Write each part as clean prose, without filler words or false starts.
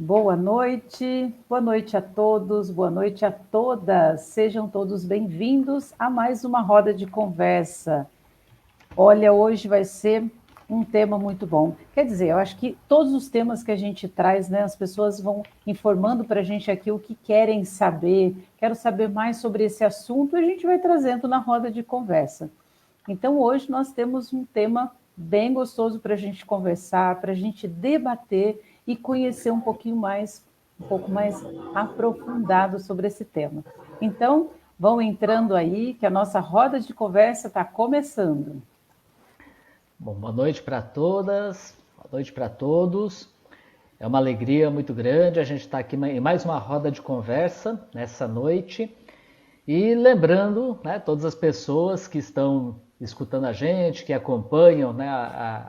Boa noite a todos, boa noite a todas. Sejam todos bem-vindos a mais uma roda de conversa. Olha, hoje vai ser um tema muito bom. Quer dizer, eu acho que todos os temas que a gente traz, né, as pessoas vão informando para a gente aqui o que querem saber, quero saber mais sobre esse assunto, e a gente vai trazendo na roda de conversa. Então, hoje nós temos um tema bem gostoso para a gente conversar, para a gente debater e conhecer um pouquinho mais, um pouco mais aprofundado sobre esse tema. Então, vão entrando aí, que a nossa roda de conversa está começando. Bom, boa noite para todas, boa noite para todos. É uma alegria muito grande a gente estar aqui em mais uma roda de conversa nessa noite. E lembrando, né, todas as pessoas que estão escutando a gente, que acompanham, né,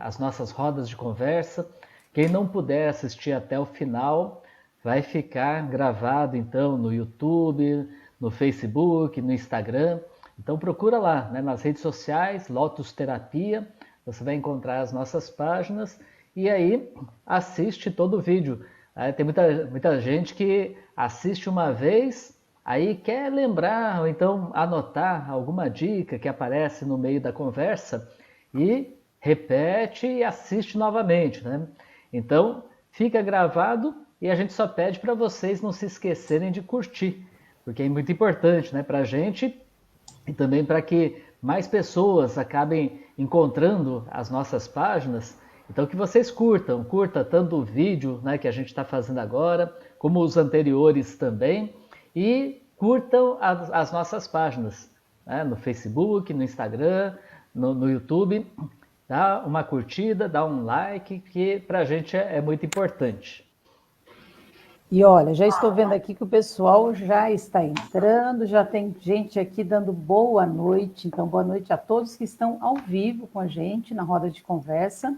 as nossas rodas de conversa, quem não puder assistir até o final, vai ficar gravado então no YouTube, no Facebook, no Instagram. Então procura lá, né, nas redes sociais, Lotus Terapia, você vai encontrar as nossas páginas e aí assiste todo o vídeo. Tem muita gente que assiste uma vez, aí quer lembrar ou então anotar alguma dica que aparece no meio da conversa e repete e assiste novamente, né? Então fica gravado e a gente só pede para vocês não se esquecerem de curtir, porque é muito importante, né, para a gente e também para que mais pessoas acabem encontrando as nossas páginas. Então que vocês curta tanto o vídeo, né, que a gente está fazendo agora, como os anteriores também, e curtam as nossas páginas, né, no Facebook, no Instagram, no YouTube. Dá uma curtida, dá um like, que para a gente é muito importante. E olha, já estou vendo aqui que o pessoal já está entrando, já tem gente aqui dando boa noite. Então, boa noite a todos que estão ao vivo com a gente na roda de conversa.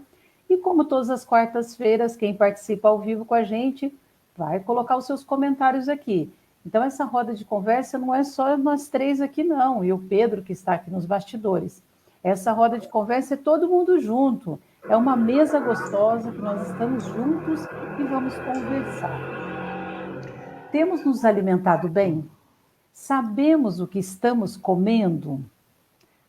E como todas as quartas-feiras, quem participa ao vivo com a gente vai colocar os seus comentários aqui. Então, essa roda de conversa não é só nós três aqui, não, e o Pedro que está aqui nos bastidores. Essa roda de conversa é todo mundo junto. É uma mesa gostosa que nós estamos juntos e vamos conversar. Temos nos alimentado bem? Sabemos o que estamos comendo?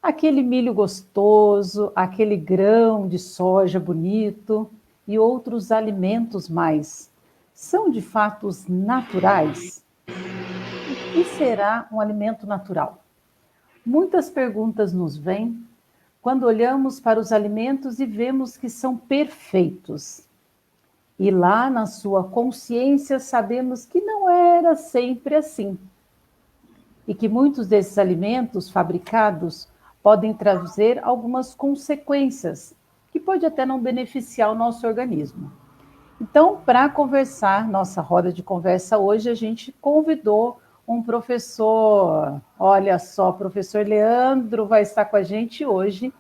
Aquele milho gostoso, aquele grão de soja bonito e outros alimentos mais são de fato naturais? O que será um alimento natural? Muitas perguntas nos vêm quando olhamos para os alimentos e vemos que são perfeitos. E lá na sua consciência sabemos que não era sempre assim. E que muitos desses alimentos fabricados podem trazer algumas consequências, que pode até não beneficiar o nosso organismo. Então, para conversar, nossa roda de conversa hoje, a gente convidou um professor, olha só, o professor Leandro vai estar com a gente hoje,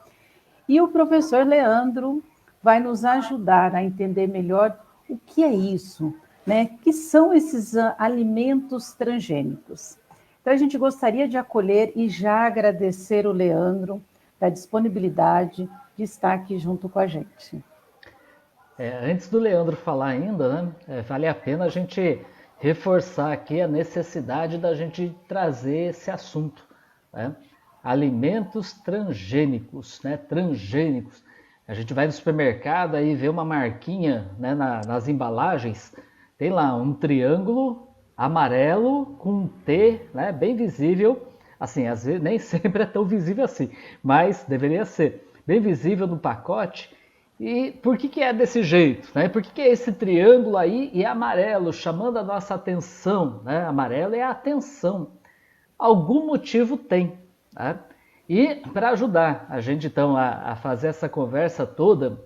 e o professor Leandro vai nos ajudar a entender melhor o que é isso, né? Que são esses alimentos transgênicos. Então, a gente gostaria de acolher e já agradecer o Leandro da disponibilidade de estar aqui junto com a gente. Antes do Leandro falar ainda, né, vale a pena a gente reforçar aqui a necessidade da gente trazer esse assunto, né? Alimentos transgênicos, né? Transgênicos. A gente vai no supermercado aí vê uma marquinha, né, nas embalagens, tem lá um triângulo amarelo com um T, né, bem visível. Assim, às vezes nem sempre é tão visível assim, mas deveria ser bem visível no pacote. E por que é desse jeito? Né? Por que é esse triângulo aí e é amarelo, chamando a nossa atenção? Né? Amarelo é a atenção. Algum motivo tem. Né? E para ajudar a gente então a fazer essa conversa toda,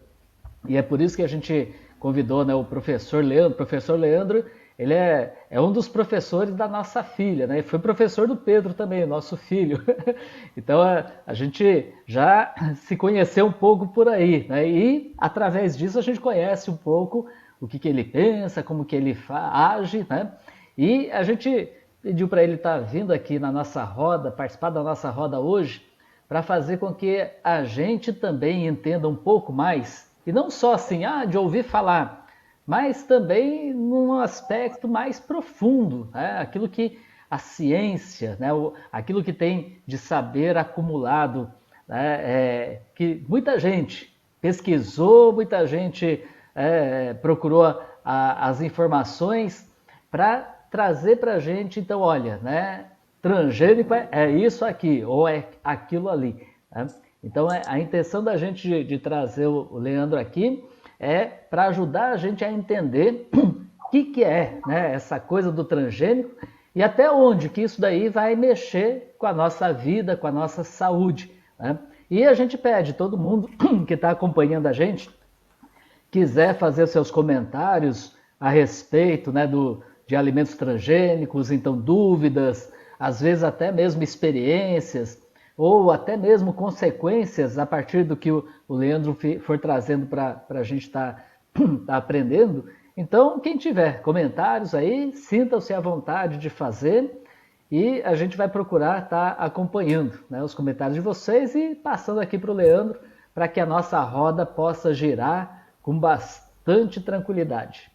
e é por isso que a gente convidou, né, o professor Leandro. O professor Leandro, ele é um dos professores da nossa filha, né? E foi professor do Pedro também, nosso filho. Então a gente já se conheceu um pouco por aí, né? E através disso a gente conhece um pouco o que ele pensa, como que ele age, né? E a gente pediu para ele estar vindo aqui na nossa roda, participar da nossa roda hoje, para fazer com que a gente também entenda um pouco mais, e não só assim, de ouvir falar, mas também num aspecto mais profundo, né? Aquilo que a ciência, né? Aquilo que tem de saber acumulado, né? Que muita gente pesquisou, muita gente procurou as informações para trazer para a gente, então, olha, né? Transgênico é isso aqui, ou é aquilo ali. Né? Então, a intenção da gente de trazer o Leandro aqui é para ajudar a gente a entender o que é, né, essa coisa do transgênico e até onde que isso daí vai mexer com a nossa vida, com a nossa saúde. Né? E a gente pede, todo mundo que está acompanhando a gente, quiser fazer seus comentários a respeito, né, de alimentos transgênicos, então dúvidas, às vezes até mesmo experiências, ou até mesmo consequências a partir do que o Leandro for trazendo para a gente estar tá aprendendo. Então, quem tiver comentários aí, sintam-se à vontade de fazer e a gente vai procurar estar acompanhando, né, os comentários de vocês e passando aqui para o Leandro para que a nossa roda possa girar com bastante tranquilidade.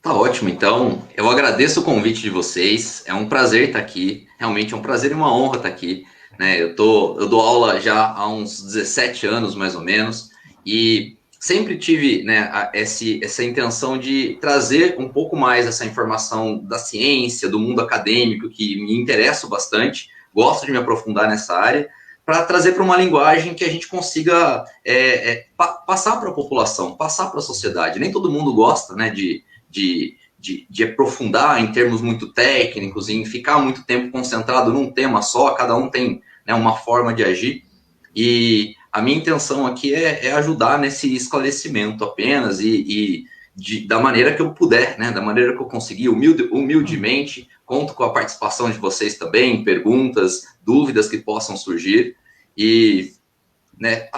Tá ótimo, então eu agradeço o convite de vocês, é um prazer estar aqui, realmente é um prazer e uma honra estar aqui, né? Eu dou aula já há uns 17 anos, mais ou menos, e sempre tive, né, essa intenção de trazer um pouco mais essa informação da ciência, do mundo acadêmico, que me interesso bastante, gosto de me aprofundar nessa área, para trazer para uma linguagem que a gente consiga passar para a população, passar para a sociedade. Nem todo mundo gosta, né, de aprofundar em termos muito técnicos, em ficar muito tempo concentrado num tema só, cada um tem, né, uma forma de agir, e a minha intenção aqui é ajudar nesse esclarecimento apenas, da maneira que eu puder, né, da maneira que eu conseguir, humildemente, conto com a participação de vocês também, perguntas, dúvidas que possam surgir, e, né,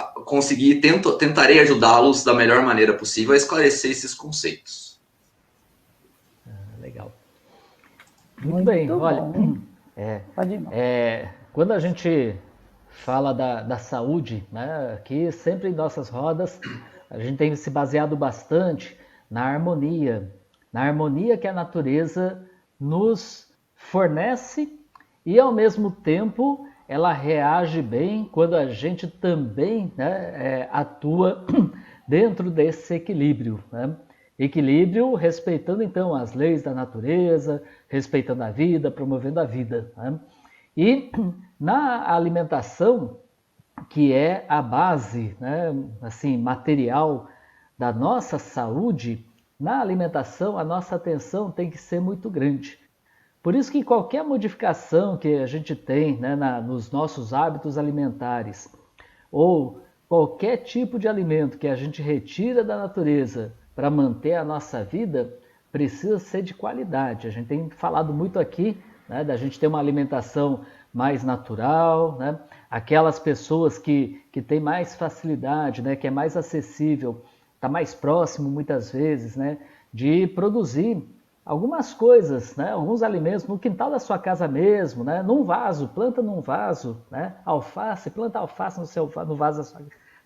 tentarei ajudá-los da melhor maneira possível a esclarecer esses conceitos. Legal. Muito bem, olha, quando a gente fala da saúde, né, aqui sempre em nossas rodas, a gente tem se baseado bastante na harmonia que a natureza nos fornece e, ao mesmo tempo, ela reage bem quando a gente também, né, atua dentro desse equilíbrio, né? Equilíbrio respeitando, então, as leis da natureza, respeitando a vida, promovendo a vida. Né? E na alimentação, que é a base, né, assim, material da nossa saúde, na alimentação a nossa atenção tem que ser muito grande. Por isso que qualquer modificação que a gente tem, né, nos nossos hábitos alimentares, ou qualquer tipo de alimento que a gente retira da natureza para manter a nossa vida, precisa ser de qualidade. A gente tem falado muito aqui, né, da gente ter uma alimentação mais natural, né? Aquelas pessoas que têm mais facilidade, né, que é mais acessível, está mais próximo muitas vezes, né, de produzir algumas coisas, né, alguns alimentos no quintal da sua casa mesmo, né, num vaso, planta num vaso, né, alface, planta alface no vaso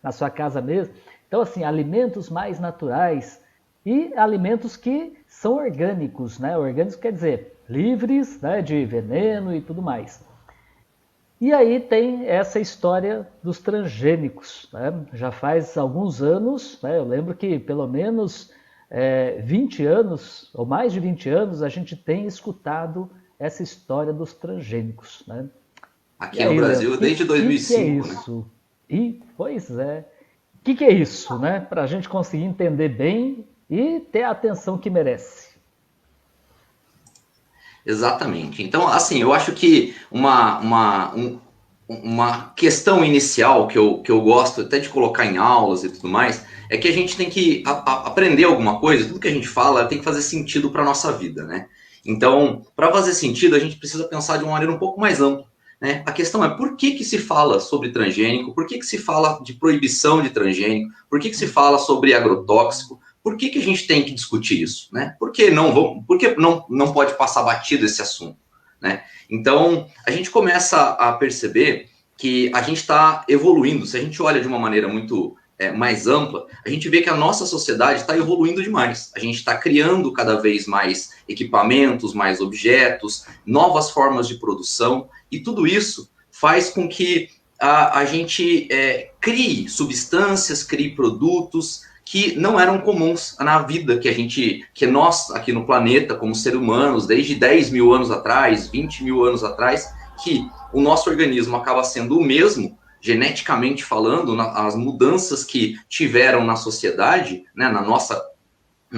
na sua casa mesmo. Então, assim, alimentos mais naturais e alimentos que são orgânicos, né? Orgânicos quer dizer livres, né, de veneno e tudo mais. E aí tem essa história dos transgênicos, né? Já faz alguns anos, né? Eu lembro que pelo menos 20 anos, ou mais de 20 anos, a gente tem escutado essa história dos transgênicos, né? Aqui no Brasil, desde 2005, que é isso? Né? E, pois é, o que é isso, né? Para a gente conseguir entender bem e ter a atenção que merece. Exatamente. Então, assim, eu acho que uma questão inicial que eu gosto até de colocar em aulas e tudo mais, é que a gente tem que aprender alguma coisa, tudo que a gente fala tem que fazer sentido para a nossa vida, né? Então, para fazer sentido, a gente precisa pensar de uma maneira um pouco mais ampla. Né? A questão é por que se fala sobre transgênico, por que se fala de proibição de transgênico, por que se fala sobre agrotóxico, por que a gente tem que discutir isso? Né? Por que não pode passar batido esse assunto? Né? Então, a gente começa a perceber que a gente está evoluindo. Se a gente olha de uma maneira muito mais ampla, a gente vê que a nossa sociedade está evoluindo demais. A gente está criando cada vez mais equipamentos, mais objetos, novas formas de produção, e tudo isso faz com que a gente crie substâncias, crie produtos que não eram comuns na vida que nós aqui no planeta, como seres humanos, desde 10 mil anos atrás, 20 mil anos atrás, que o nosso organismo acaba sendo o mesmo, geneticamente falando, as mudanças que tiveram na sociedade, né, na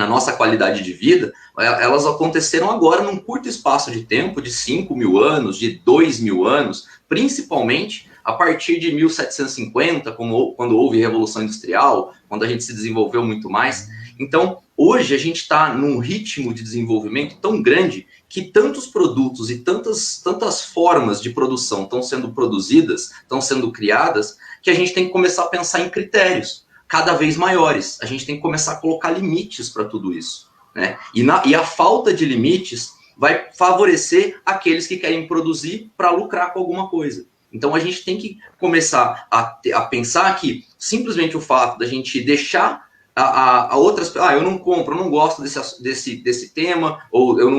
nossa qualidade de vida, elas aconteceram agora num curto espaço de tempo, de 5 mil anos, de 2 mil anos, principalmente a partir de 1750, quando houve Revolução Industrial, quando a gente se desenvolveu muito mais. Então, hoje a gente está num ritmo de desenvolvimento tão grande que tantos produtos e tantas formas de produção estão sendo produzidas, estão sendo criadas, que a gente tem que começar a pensar em critérios cada vez maiores. A gente tem que começar a colocar limites para tudo isso, né? E a falta de limites vai favorecer aqueles que querem produzir para lucrar com alguma coisa. Então a gente tem que começar a pensar que simplesmente o fato da gente deixar a outras, eu não compro, eu não gosto desse tema, ou eu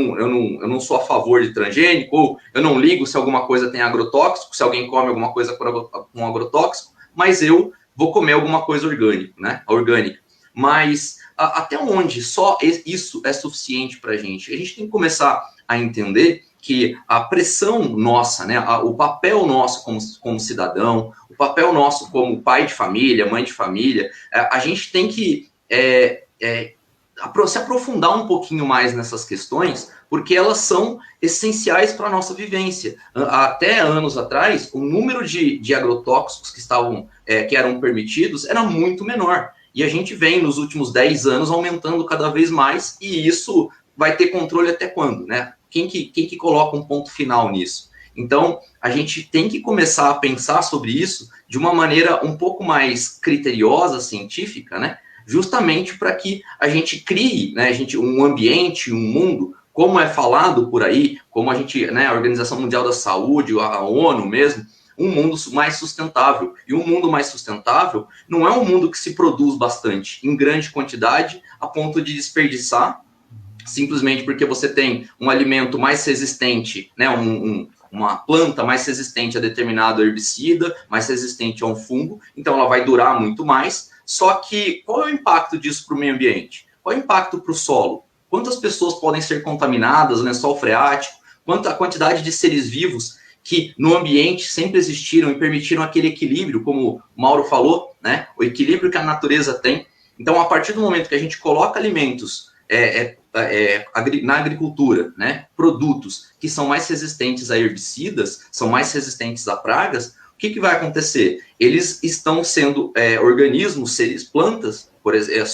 não sou a favor de transgênico, ou eu não ligo se alguma coisa tem agrotóxico, se alguém come alguma coisa com agrotóxico, mas eu vou comer alguma coisa orgânica. Mas até onde só isso é suficiente para a gente? A gente tem que começar a entender que a pressão nossa, né, o papel nosso como cidadão, o papel nosso como pai de família, mãe de família, a gente tem que se aprofundar um pouquinho mais nessas questões, porque elas são essenciais para a nossa vivência. Até anos atrás, o número de agrotóxicos que eram permitidos era muito menor. E a gente vem, nos últimos 10 anos, aumentando cada vez mais, e isso vai ter controle até quando, né? Quem que coloca um ponto final nisso? Então, a gente tem que começar a pensar sobre isso de uma maneira um pouco mais criteriosa, científica, né? Justamente para que a gente crie, né, um ambiente, um mundo, como é falado por aí, como a gente, né, a Organização Mundial da Saúde, a ONU mesmo, um mundo mais sustentável. E um mundo mais sustentável não é um mundo que se produz bastante, em grande quantidade, a ponto de desperdiçar, simplesmente porque você tem um alimento mais resistente, né, uma planta mais resistente a determinado herbicida, mais resistente a um fungo, então ela vai durar muito mais. Só que qual é o impacto disso para o meio ambiente? Qual é o impacto para o solo? Quantas pessoas podem ser contaminadas, lençol freático? Quanta a quantidade de seres vivos que no ambiente sempre existiram e permitiram aquele equilíbrio, como o Mauro falou, né? O equilíbrio que a natureza tem. Então, a partir do momento que a gente coloca alimentos na agricultura, né, produtos que são mais resistentes a herbicidas, são mais resistentes a pragas, o que vai acontecer? Eles estão sendo organismos, seres, plantas, por exemplo,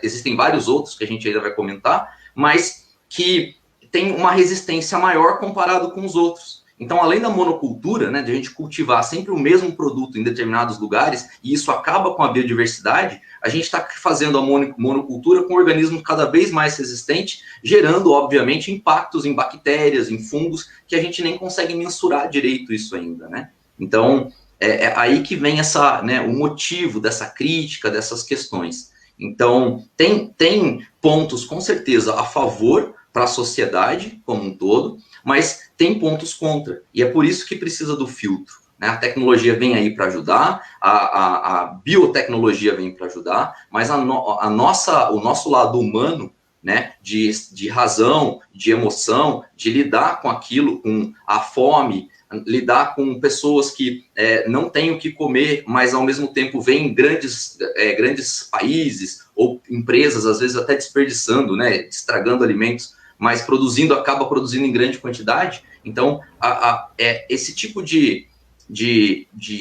existem vários outros que a gente ainda vai comentar, mas que tem uma resistência maior comparado com os outros. Então, além da monocultura, né, de a gente cultivar sempre o mesmo produto em determinados lugares, e isso acaba com a biodiversidade, a gente está fazendo a monocultura com organismos cada vez mais resistentes, gerando, obviamente, impactos em bactérias, em fungos, que a gente nem consegue mensurar direito isso ainda, né? Então, é aí que vem o motivo dessa crítica, dessas questões. Então, tem pontos, com certeza, a favor para a sociedade como um todo, mas tem pontos contra. E é por isso que precisa do filtro, né? A tecnologia vem aí para ajudar, a biotecnologia vem para ajudar, mas o nosso lado humano, né, de razão, de emoção, de lidar com aquilo, com a fome, lidar com pessoas que não têm o que comer, mas ao mesmo tempo vêm grandes países ou empresas, às vezes até desperdiçando, né, estragando alimentos, mas acaba produzindo em grande quantidade. Então, esse tipo de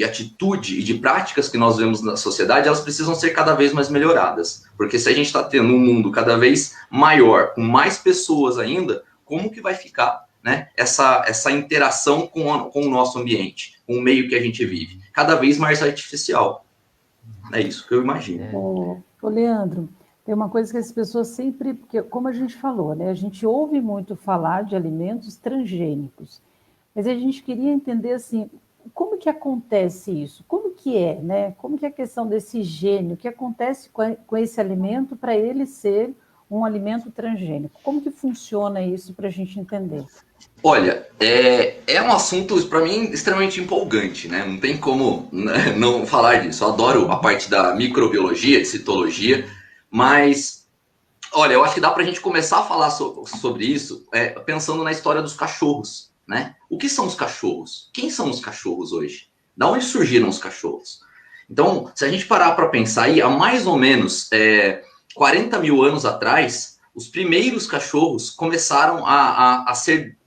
atitude e de práticas que nós vemos na sociedade, elas precisam ser cada vez mais melhoradas. Porque se a gente está tendo um mundo cada vez maior, com mais pessoas ainda, como que vai ficar, né, essa interação com o nosso ambiente, com o meio que a gente vive? Cada vez mais artificial. É isso que eu imagino. Ô, Leandro, tem uma coisa que as pessoas sempre, porque, como a gente falou, né, a gente ouve muito falar de alimentos transgênicos, mas a gente queria entender assim, como que acontece isso? Como que é, né? Como que é a questão desse gene? O que acontece com esse alimento para ele ser um alimento transgênico? Como que funciona isso para a gente entender? Olha, é um assunto, para mim, extremamente empolgante, né? Não tem como não falar disso. Eu adoro a parte da microbiologia, de citologia, mas, olha, eu acho que dá para a gente começar a falar sobre isso pensando na história dos cachorros, né? O que são os cachorros? Quem são os cachorros hoje? Da onde surgiram os cachorros? Então, se a gente parar para pensar aí, há mais ou menos 40 mil anos atrás, os primeiros cachorros começaram a ser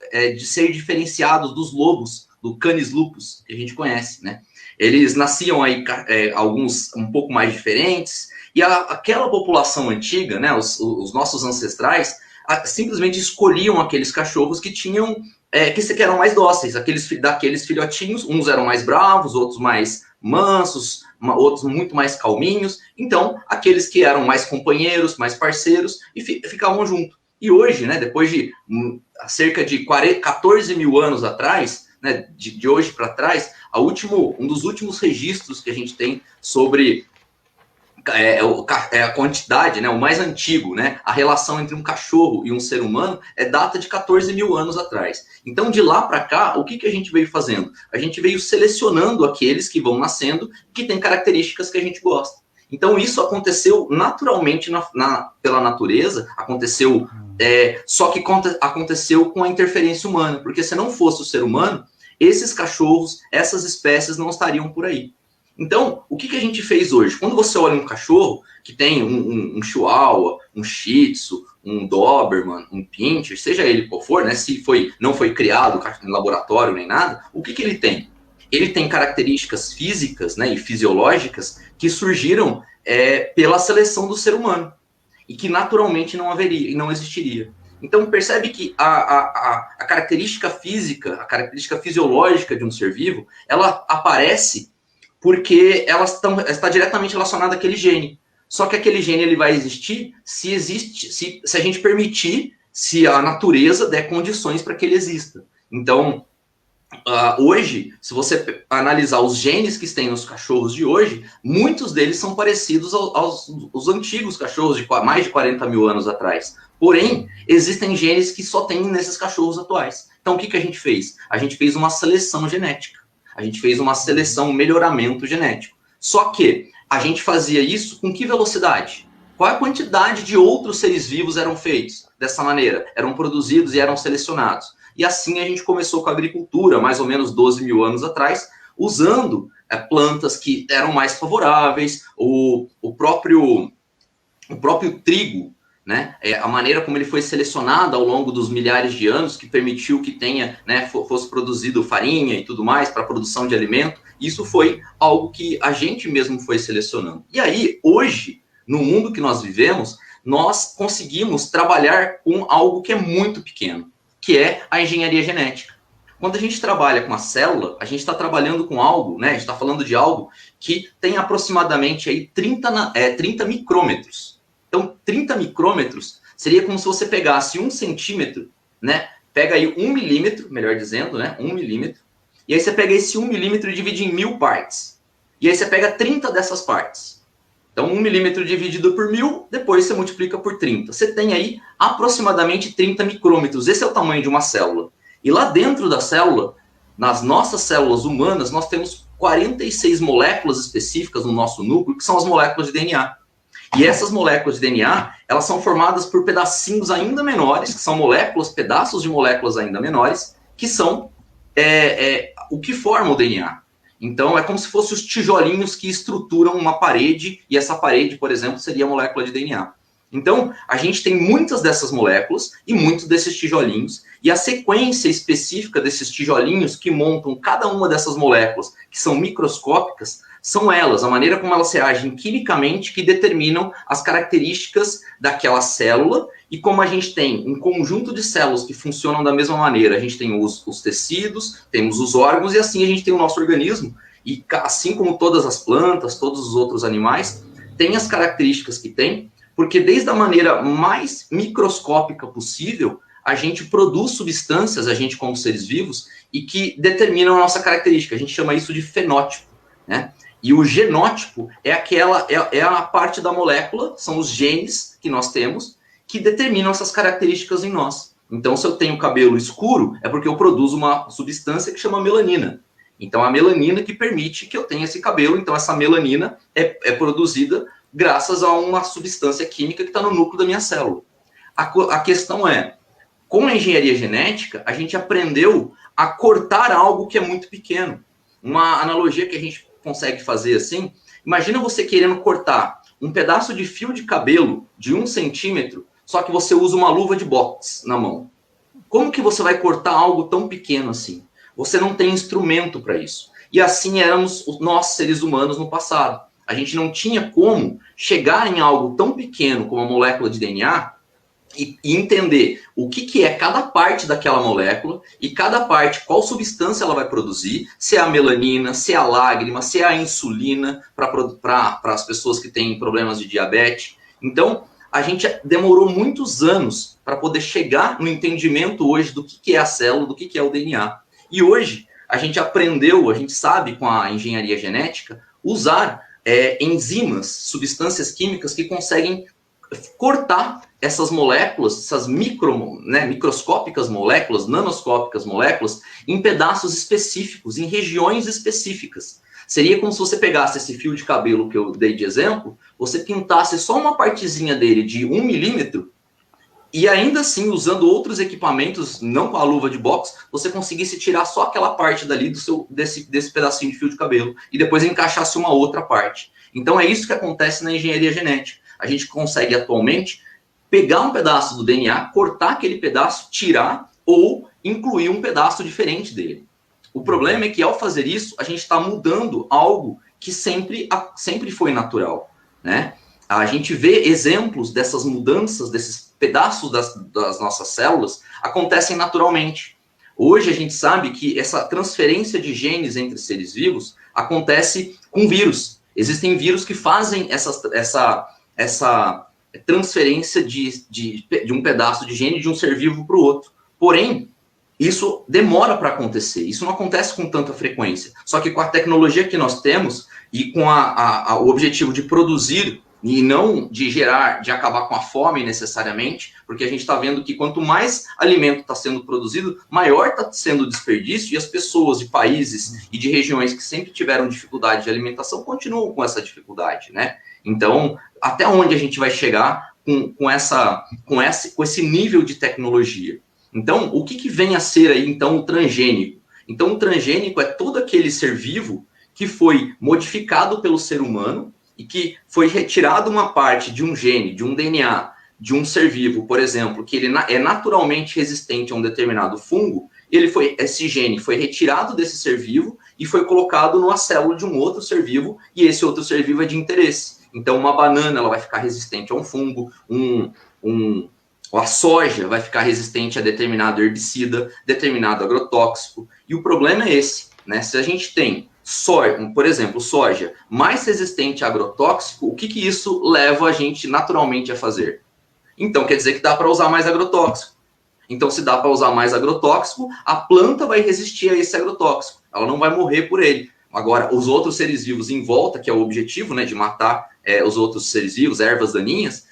diferenciados dos lobos, do Canis lupus, que a gente conhece, né? Eles nasciam aí, alguns um pouco mais diferentes, e aquela população antiga, né, os nossos ancestrais, simplesmente escolhiam aqueles cachorros que tinham, que eram mais dóceis, daqueles filhotinhos, uns eram mais bravos, outros mais mansos, outros muito mais calminhos. Então, aqueles que eram mais companheiros, mais parceiros, e ficavam junto. E hoje, né, depois de cerca de 14 mil anos atrás, né, de hoje para trás, um dos últimos registros que a gente tem sobre a quantidade, né, o mais antigo, né, a relação entre um cachorro e um ser humano data de 14 mil anos atrás. Então, de lá para cá, o que a gente veio fazendo? A gente veio selecionando aqueles que vão nascendo, que têm características que a gente gosta. Então, isso aconteceu naturalmente pela natureza, aconteceu, só que aconteceu com a interferência humana, porque se não fosse o ser humano, esses cachorros, essas espécies não estariam por aí. Então, o que a gente fez hoje? Quando você olha um cachorro que tem um Chihuahua, um Shih Tzu, um Doberman, um Pinscher, seja ele qual for, né? Se não foi criado em laboratório nem nada, o que ele tem? Ele tem características físicas, né, e fisiológicas que surgiram pela seleção do ser humano e que naturalmente não haveria e não existiria. Então, percebe que a característica física, a característica fisiológica de um ser vivo, ela aparece porque ela está diretamente relacionada àquele gene. Só que aquele gene ele vai existir se a gente permitir, se a natureza der condições para que ele exista. Então, hoje, se você analisar os genes que tem nos cachorros de hoje, muitos deles são parecidos aos antigos cachorros de mais de 40 mil anos atrás. Porém, existem genes que só tem nesses cachorros atuais. Então, o que a gente fez? A gente fez uma seleção genética. A gente fez uma seleção, um melhoramento genético. Só que a gente fazia isso com que velocidade? Qual a quantidade de outros seres vivos eram feitos dessa maneira? Eram produzidos e eram selecionados. E assim a gente começou com a agricultura, mais ou menos 12 mil anos atrás, usando plantas que eram mais favoráveis, o próprio trigo, né? A maneira como ele foi selecionado ao longo dos milhares de anos, que permitiu que tenha, né, fosse produzido farinha e tudo mais para a produção de alimento, isso foi algo que a gente mesmo foi selecionando. E aí, hoje, no mundo que nós vivemos, nós conseguimos trabalhar com algo que é muito pequeno, que é a engenharia genética. Quando a gente trabalha com a célula, a gente está trabalhando com algo, né? A gente está falando de algo que tem aproximadamente aí 30 micrômetros. Então, 30 micrômetros seria como se você pegasse 1 centímetro, né? Pega aí 1 milímetro, melhor dizendo, né? 1 milímetro. E aí você pega esse 1 milímetro e divide em 1000 partes. E aí você pega 30 dessas partes. Então, 1 milímetro dividido por 1000, depois você multiplica por 30. Você tem aí aproximadamente 30 micrômetros. Esse é o tamanho de uma célula. E lá dentro da célula, nas nossas células humanas, nós temos 46 moléculas específicas no nosso núcleo, que são as moléculas de DNA. E essas moléculas de DNA, elas são formadas por pedacinhos ainda menores, que são pedaços de moléculas ainda menores, que são o que forma o DNA. Então, é como se fossem os tijolinhos que estruturam uma parede, e essa parede, por exemplo, seria a molécula de DNA. Então, a gente tem muitas dessas moléculas e muitos desses tijolinhos, e a sequência específica desses tijolinhos que montam cada uma dessas moléculas, que são microscópicas, são elas, a maneira como elas reagem quimicamente, que determinam as características daquela célula, e como a gente tem um conjunto de células que funcionam da mesma maneira, a gente tem os tecidos, temos os órgãos, e assim a gente tem o nosso organismo, e assim como todas as plantas, todos os outros animais, tem as características que tem, porque desde a maneira mais microscópica possível, a gente produz substâncias, a gente como seres vivos, e que determinam a nossa característica, a gente chama isso de fenótipo, né? E o genótipo é a parte da molécula, são os genes que nós temos, que determinam essas características em nós. Então, se eu tenho cabelo escuro, é porque eu produzo uma substância que chama melanina. Então, a melanina que permite que eu tenha esse cabelo. Então, essa melanina é produzida graças a uma substância química que está no núcleo da minha célula. A questão é, com a engenharia genética, a gente aprendeu a cortar algo que é muito pequeno. Uma analogia que a gente consegue fazer assim, imagina você querendo cortar um pedaço de fio de cabelo de 1 centímetro, só que você usa uma luva de boxe na mão. Como que você vai cortar algo tão pequeno assim? Você não tem instrumento para isso. E assim éramos nós, seres humanos, no passado. A gente não tinha como chegar em algo tão pequeno como a molécula de DNA e entender o que é cada parte daquela molécula e cada parte, qual substância ela vai produzir, se é a melanina, se é a lágrima, se é a insulina para as pessoas que têm problemas de diabetes. Então, a gente demorou muitos anos para poder chegar no entendimento hoje do que é a célula, do que é o DNA. E hoje, a gente aprendeu, a gente sabe com a engenharia genética, usar enzimas, substâncias químicas que conseguem cortar essas moléculas, essas microscópicas moléculas, nanoscópicas moléculas, em pedaços específicos, em regiões específicas. Seria como se você pegasse esse fio de cabelo que eu dei de exemplo, você pintasse só uma partezinha dele de 1 milímetro, e ainda assim, usando outros equipamentos, não com a luva de boxe, você conseguisse tirar só aquela parte dali desse pedacinho de fio de cabelo, e depois encaixasse uma outra parte. Então é isso que acontece na engenharia genética. A gente consegue atualmente pegar um pedaço do DNA, cortar aquele pedaço, tirar ou incluir um pedaço diferente dele. O problema é que ao fazer isso, a gente está mudando algo que sempre foi natural, né? A gente vê exemplos dessas mudanças, desses pedaços das nossas células, acontecem naturalmente. Hoje a gente sabe que essa transferência de genes entre seres vivos acontece com vírus. Existem vírus que fazem essa transferência de um pedaço de gene de um ser vivo para o outro. Porém, isso demora para acontecer. Isso não acontece com tanta frequência. Só que com a tecnologia que nós temos e com o objetivo de produzir e não de acabar com a fome necessariamente, porque a gente está vendo que quanto mais alimento está sendo produzido, maior está sendo o desperdício, e as pessoas de países e de regiões que sempre tiveram dificuldade de alimentação continuam com essa dificuldade, né? Então, até onde a gente vai chegar com esse nível de tecnologia? Então, o que vem a ser aí, então, o transgênico? Então, o transgênico é todo aquele ser vivo que foi modificado pelo ser humano e que foi retirado uma parte de um gene, de um DNA, de um ser vivo, por exemplo, que ele é naturalmente resistente a um determinado fungo, esse gene foi retirado desse ser vivo e foi colocado numa célula de um outro ser vivo, e esse outro ser vivo é de interesse. Então, uma banana ela vai ficar resistente a um fungo, a soja vai ficar resistente a determinado herbicida, determinado agrotóxico. E o problema é esse, né? Se a gente tem por exemplo, soja mais resistente a agrotóxico, o que isso leva a gente naturalmente a fazer? Então, quer dizer que dá para usar mais agrotóxico. Então, se dá para usar mais agrotóxico, a planta vai resistir a esse agrotóxico. Ela não vai morrer por ele. Agora, os outros seres vivos em volta, que é o objetivo, né, de matar os outros seres vivos, ervas daninhas,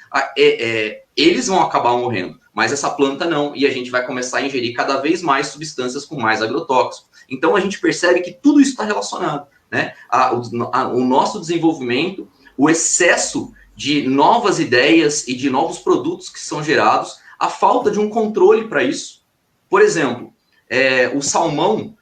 eles vão acabar morrendo. Mas essa planta não. E a gente vai começar a ingerir cada vez mais substâncias com mais agrotóxico. Então, a gente percebe que tudo isso está relacionado, né? O nosso desenvolvimento, o excesso de novas ideias e de novos produtos que são gerados, a falta de um controle para isso. Por exemplo, o salmão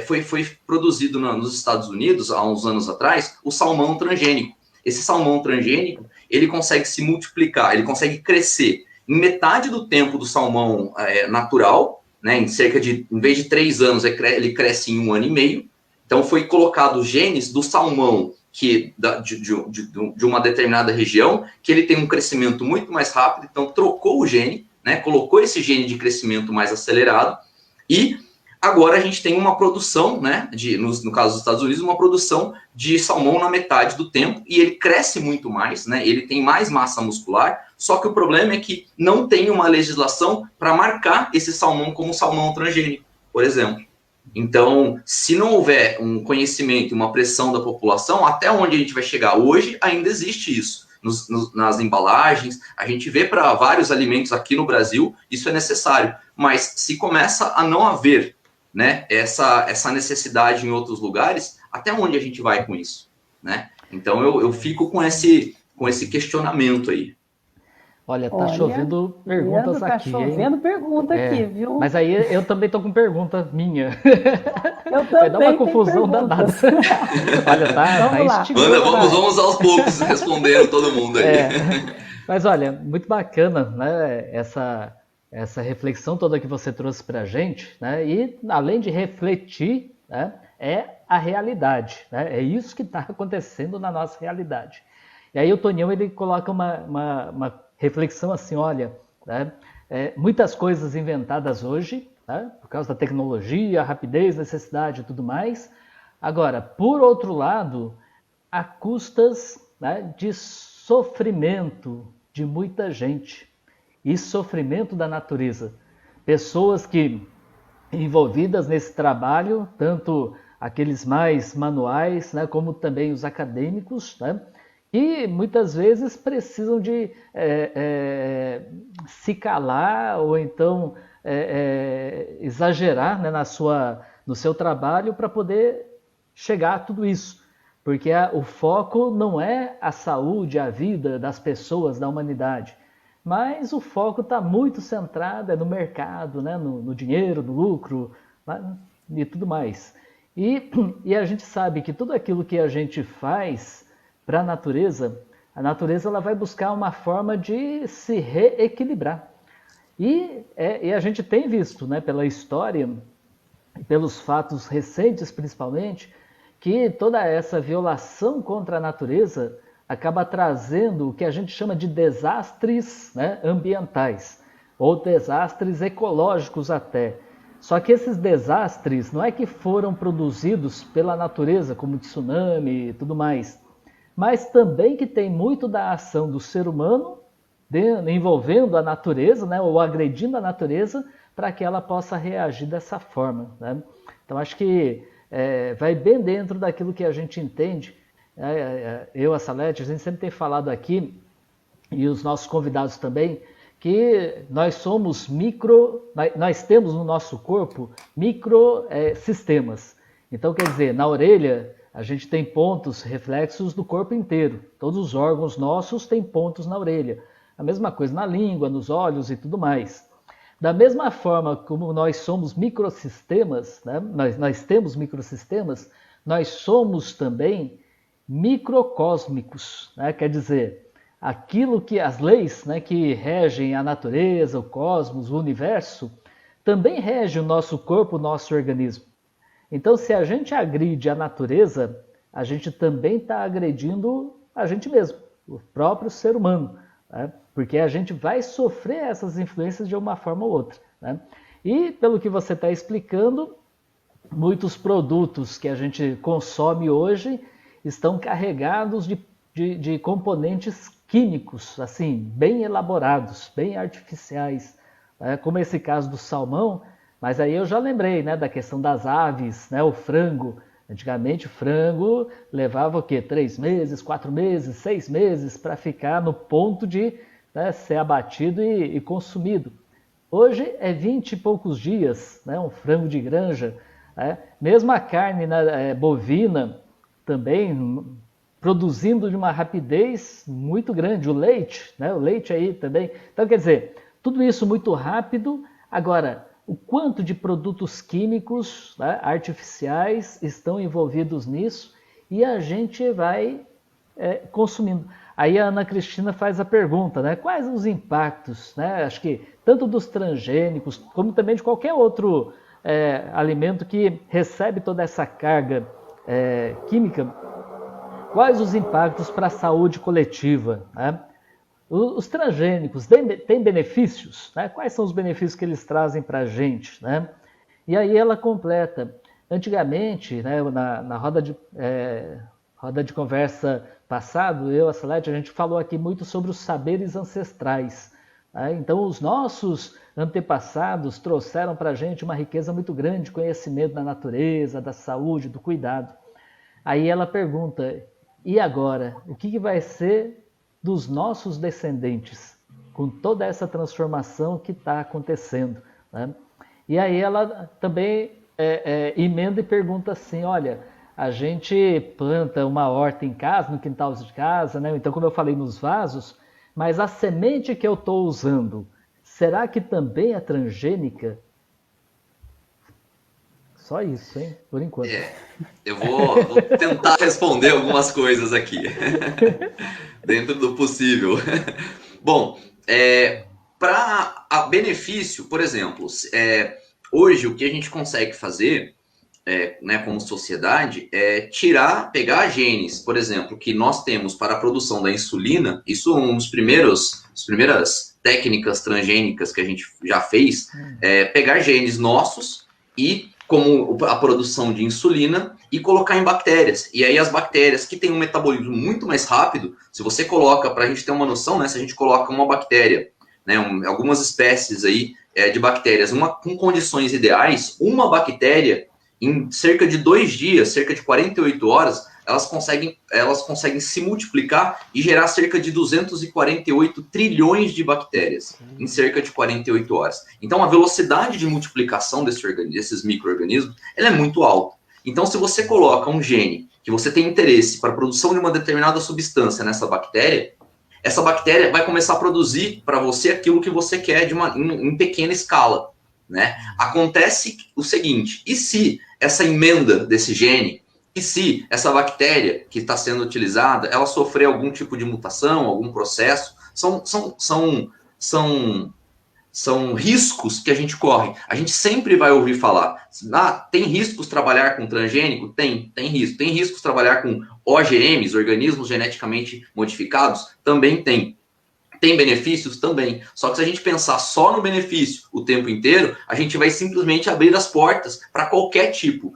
foi produzido nos Estados Unidos, há uns anos atrás, o salmão transgênico. Esse salmão transgênico, ele consegue se multiplicar, ele consegue crescer em metade do tempo do salmão natural, né, em vez de 3 anos, ele cresce em 1 ano e meio. Então, foi colocado genes do salmão de uma determinada região, que ele tem um crescimento muito mais rápido, então trocou o gene, né, colocou esse gene de crescimento mais acelerado, e agora a gente tem uma produção, né, no caso dos Estados Unidos, uma produção de salmão na metade do tempo, e ele cresce muito mais, né, ele tem mais massa muscular, só que o problema é que não tem uma legislação para marcar esse salmão como salmão transgênico, por exemplo. Então, se não houver um conhecimento, uma pressão da população, até onde a gente vai chegar? Hoje ainda existe isso. Nas embalagens, a gente vê para vários alimentos aqui no Brasil, isso é necessário. Mas se começa a não haver, né, essa necessidade em outros lugares, até onde a gente vai com isso? Né? Então, eu fico com esse questionamento aí. Olha, tá chovendo perguntas Leandro, aqui, tá chovendo hein? pergunta aqui, viu? Mas aí eu também tô com pergunta minha. Eu Vai dar uma também tenho confusão danada. perguntas. Olha, tá Vamos lá. instigando. Vamos aos poucos respondendo todo mundo aí. Mas olha, muito bacana, né, essa reflexão toda que você trouxe pra gente, né? E além de refletir, né, é a realidade, né? É isso que está acontecendo na nossa realidade. E aí o Tonião, ele coloca uma reflexão assim, olha, né, muitas coisas inventadas hoje, né, por causa da tecnologia, rapidez, necessidade e tudo mais. Agora, por outro lado, a custas, né, de sofrimento de muita gente e sofrimento da natureza. Pessoas que envolvidas nesse trabalho, tanto aqueles mais manuais, né, como também os acadêmicos, né, e muitas vezes precisam de se calar ou então exagerar, né, no seu trabalho para poder chegar a tudo isso. Porque o foco não é a saúde, a vida das pessoas, da humanidade, mas o foco está muito centrado no mercado, né, no dinheiro, no lucro, né, e tudo mais. E a gente sabe que tudo aquilo que a gente faz para a natureza ela vai buscar uma forma de se reequilibrar. E a gente tem visto, né, pela história, pelos fatos recentes principalmente, que toda essa violação contra a natureza acaba trazendo o que a gente chama de desastres, né, ambientais, ou desastres ecológicos até. Só que esses desastres não é que foram produzidos pela natureza, como tsunami e tudo mais, mas também que tem muito da ação do ser humano envolvendo a natureza, né, ou agredindo a natureza, para que ela possa reagir dessa forma, né? Então acho que vai bem dentro daquilo que a gente entende. Eu, a Salete, a gente sempre tem falado aqui, e os nossos convidados também, que nós temos no nosso corpo microsistemas. Então, quer dizer, na orelha a gente tem pontos reflexos do corpo inteiro. Todos os órgãos nossos têm pontos na orelha. A mesma coisa na língua, nos olhos e tudo mais. Da mesma forma como nós somos microsistemas, né? nós temos microsistemas, nós somos também microcósmicos, né? Quer dizer, aquilo que as leis, né, que regem a natureza, o cosmos, o universo, também regem o nosso corpo, o nosso organismo. Então, se a gente agride a natureza, a gente também está agredindo a gente mesmo, o próprio ser humano, né? Porque a gente vai sofrer essas influências de uma forma ou outra, né? E, pelo que você está explicando, muitos produtos que a gente consome hoje estão carregados de componentes químicos, assim, bem elaborados, bem artificiais, né? Como esse caso do salmão. Mas aí eu já lembrei, né, da questão das aves, né, o frango. Antigamente o frango levava o quê? 3 meses, 4 meses, 6 meses para ficar no ponto de, né, ser abatido e consumido. Hoje é 20 e poucos dias, né, um frango de granja. Né? Mesmo a carne, né, bovina também produzindo de uma rapidez muito grande. O leite, né, o leite aí também. Então, quer dizer, tudo isso muito rápido. Agora, o quanto de produtos químicos, né, artificiais estão envolvidos nisso e a gente vai consumindo. Aí a Ana Cristina faz a pergunta, né, quais os impactos, né, acho que tanto dos transgênicos como também de qualquer outro alimento que recebe toda essa carga química, quais os impactos para a saúde coletiva, né? Os transgênicos têm benefícios? Né? Quais são os benefícios que eles trazem para a gente? Né? E aí ela completa. Antigamente, né, na roda de conversa passado, eu e a Salete, a gente falou aqui muito sobre os saberes ancestrais. Então, os nossos antepassados trouxeram para a gente uma riqueza muito grande de conhecimento da natureza, da saúde, do cuidado. Aí ela pergunta, e agora? O que vai ser dos nossos descendentes com toda essa transformação que está acontecendo? Né? E aí ela também emenda e pergunta assim, olha, a gente planta uma horta em casa, no quintal de casa, né? Então, como eu falei, nos vasos, mas a semente que eu estou usando, será que também é transgênica? Só isso, hein? Por enquanto. Eu vou tentar responder algumas coisas aqui, dentro do possível. Bom, para benefício, por exemplo, hoje o que a gente consegue fazer, né, como sociedade, é pegar genes, por exemplo, que nós temos para a produção da insulina. Isso é as primeiras técnicas transgênicas que a gente já fez, pegar genes nossos e como a produção de insulina e colocar em bactérias. E aí as bactérias que têm um metabolismo muito mais rápido, se você coloca, para a gente ter uma noção, né, se a gente coloca uma bactéria, né, algumas espécies aí de bactérias, com condições ideais, uma bactéria, em cerca de 2 dias, cerca de 48 horas, elas conseguem se multiplicar e gerar cerca de 248 trilhões de bactérias em cerca de 48 horas. Então, a velocidade de multiplicação desses micro-organismos ela é muito alta. Então, se você coloca um gene que você tem interesse para a produção de uma determinada substância nessa bactéria, essa bactéria vai começar a produzir para você aquilo que você quer em pequena escala. Né? Acontece o seguinte, e se essa emenda desse gene, e se essa bactéria que está sendo utilizada, ela sofrer algum tipo de mutação, algum processo, são riscos que a gente corre. A gente sempre vai ouvir falar, tem riscos trabalhar com transgênico? Tem risco. Tem riscos trabalhar com OGMs, organismos geneticamente modificados? Também tem. Tem benefícios? Também. Só que se a gente pensar só no benefício o tempo inteiro, a gente vai simplesmente abrir as portas para qualquer tipo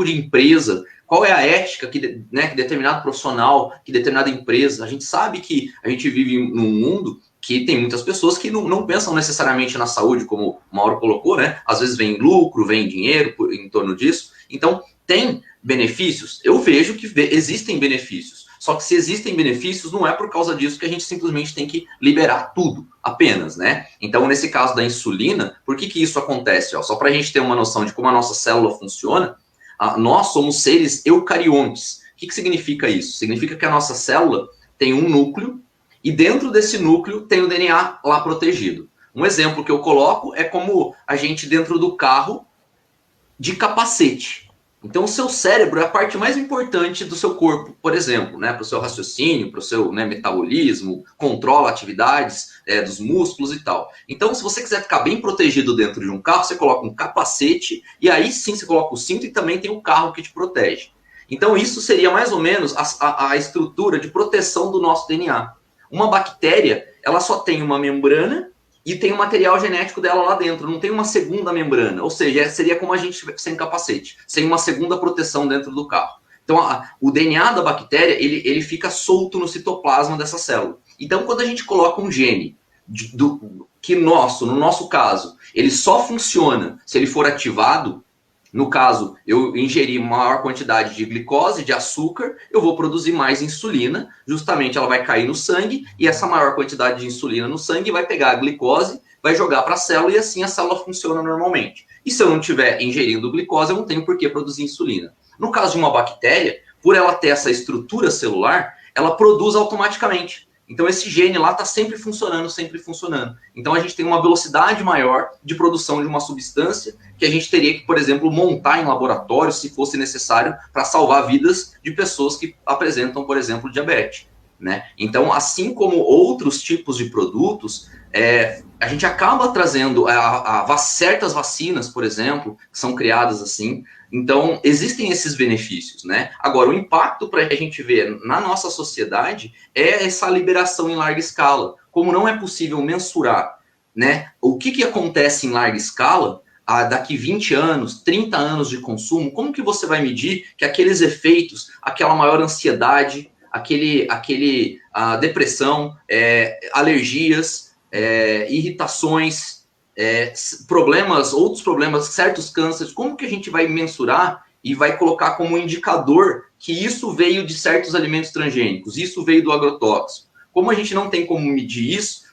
de empresa. Qual é a ética que determinado profissional, que determinada empresa... A gente sabe que a gente vive num mundo que tem muitas pessoas que não pensam necessariamente na saúde, como o Mauro colocou, né? Às vezes vem lucro, vem dinheiro em torno disso. Então, tem benefícios? Eu vejo que existem benefícios. Só que se existem benefícios, não é por causa disso que a gente simplesmente tem que liberar tudo, apenas, né? Então, nesse caso da insulina, por que isso acontece? Só para a gente ter uma noção de como a nossa célula funciona, nós somos seres eucariontes. O que significa isso? Significa que a nossa célula tem um núcleo e dentro desse núcleo tem o DNA lá protegido. Um exemplo que eu coloco é como a gente dentro do carro de capacete. Então, o seu cérebro é a parte mais importante do seu corpo, por exemplo, né, para o seu raciocínio, para o seu metabolismo, controla atividades dos músculos e tal. Então, se você quiser ficar bem protegido dentro de um carro, você coloca um capacete e aí sim você coloca o cinto e também tem um carro que te protege. Então, isso seria mais ou menos a estrutura de proteção do nosso DNA. Uma bactéria, ela só tem uma membrana e tem o material genético dela lá dentro, não tem uma segunda membrana, ou seja, seria como a gente sem capacete, sem uma segunda proteção dentro do carro. Então, o DNA da bactéria, ele fica solto no citoplasma dessa célula. Então, quando a gente coloca um gene, no nosso caso, ele só funciona se ele for ativado, no caso, eu ingerir maior quantidade de glicose, de açúcar, eu vou produzir mais insulina, justamente ela vai cair no sangue, e essa maior quantidade de insulina no sangue vai pegar a glicose, vai jogar para a célula, e assim a célula funciona normalmente. E se eu não estiver ingerindo glicose, eu não tenho por que produzir insulina. No caso de uma bactéria, por ela ter essa estrutura celular, ela produz automaticamente. Então, esse gene lá está sempre funcionando, sempre funcionando. Então, a gente tem uma velocidade maior de produção de uma substância que a gente teria que, por exemplo, montar em laboratório, se fosse necessário, para salvar vidas de pessoas que apresentam, por exemplo, diabetes. Né? Então, assim como outros tipos de produtos, a gente acaba trazendo certas vacinas, por exemplo, que são criadas assim. Então, existem esses benefícios, né? Agora, o impacto para a gente ver na nossa sociedade é essa liberação em larga escala. Como não é possível mensurar, né, o que acontece em larga escala, daqui 20 anos, 30 anos de consumo, como que você vai medir que aqueles efeitos, aquela maior ansiedade, a depressão, alergias, irritações, problemas, outros problemas, certos cânceres. Como que a gente vai mensurar e vai colocar como indicador que isso veio de certos alimentos transgênicos, isso veio do agrotóxico? Como a gente não tem como medir isso,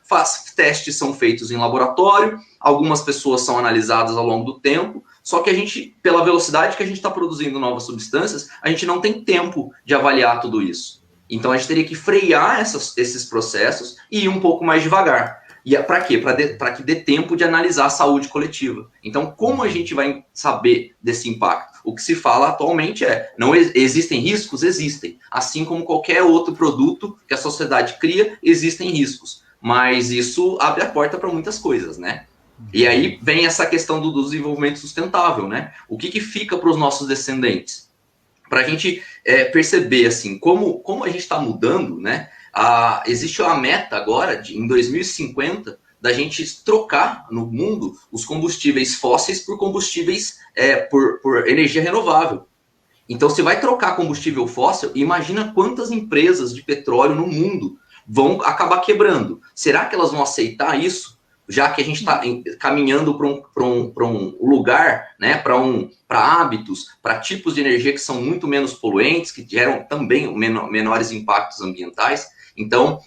testes são feitos em laboratório, algumas pessoas são analisadas ao longo do tempo, só que a gente, pela velocidade que a gente está produzindo novas substâncias, a gente não tem tempo de avaliar tudo isso. Então a gente teria que frear esses processos e ir um pouco mais devagar. E para quê? Para que dê tempo de analisar a saúde coletiva. Então, como a gente vai saber desse impacto? O que se fala atualmente não existem riscos? Existem. Assim como qualquer outro produto que a sociedade cria, existem riscos. Mas isso abre a porta para muitas coisas, né? E aí vem essa questão do desenvolvimento sustentável, né? O que fica para os nossos descendentes? Para a gente perceber, assim, como a gente está mudando, né? Existe uma meta agora, em 2050, da gente trocar no mundo os combustíveis fósseis por combustíveis por energia renovável. Então, se vai trocar combustível fóssil, imagina quantas empresas de petróleo no mundo vão acabar quebrando. Será que elas vão aceitar isso? Já que a gente está caminhando para um lugar, né, para hábitos, para tipos de energia que são muito menos poluentes, que geram também menores impactos ambientais. Então,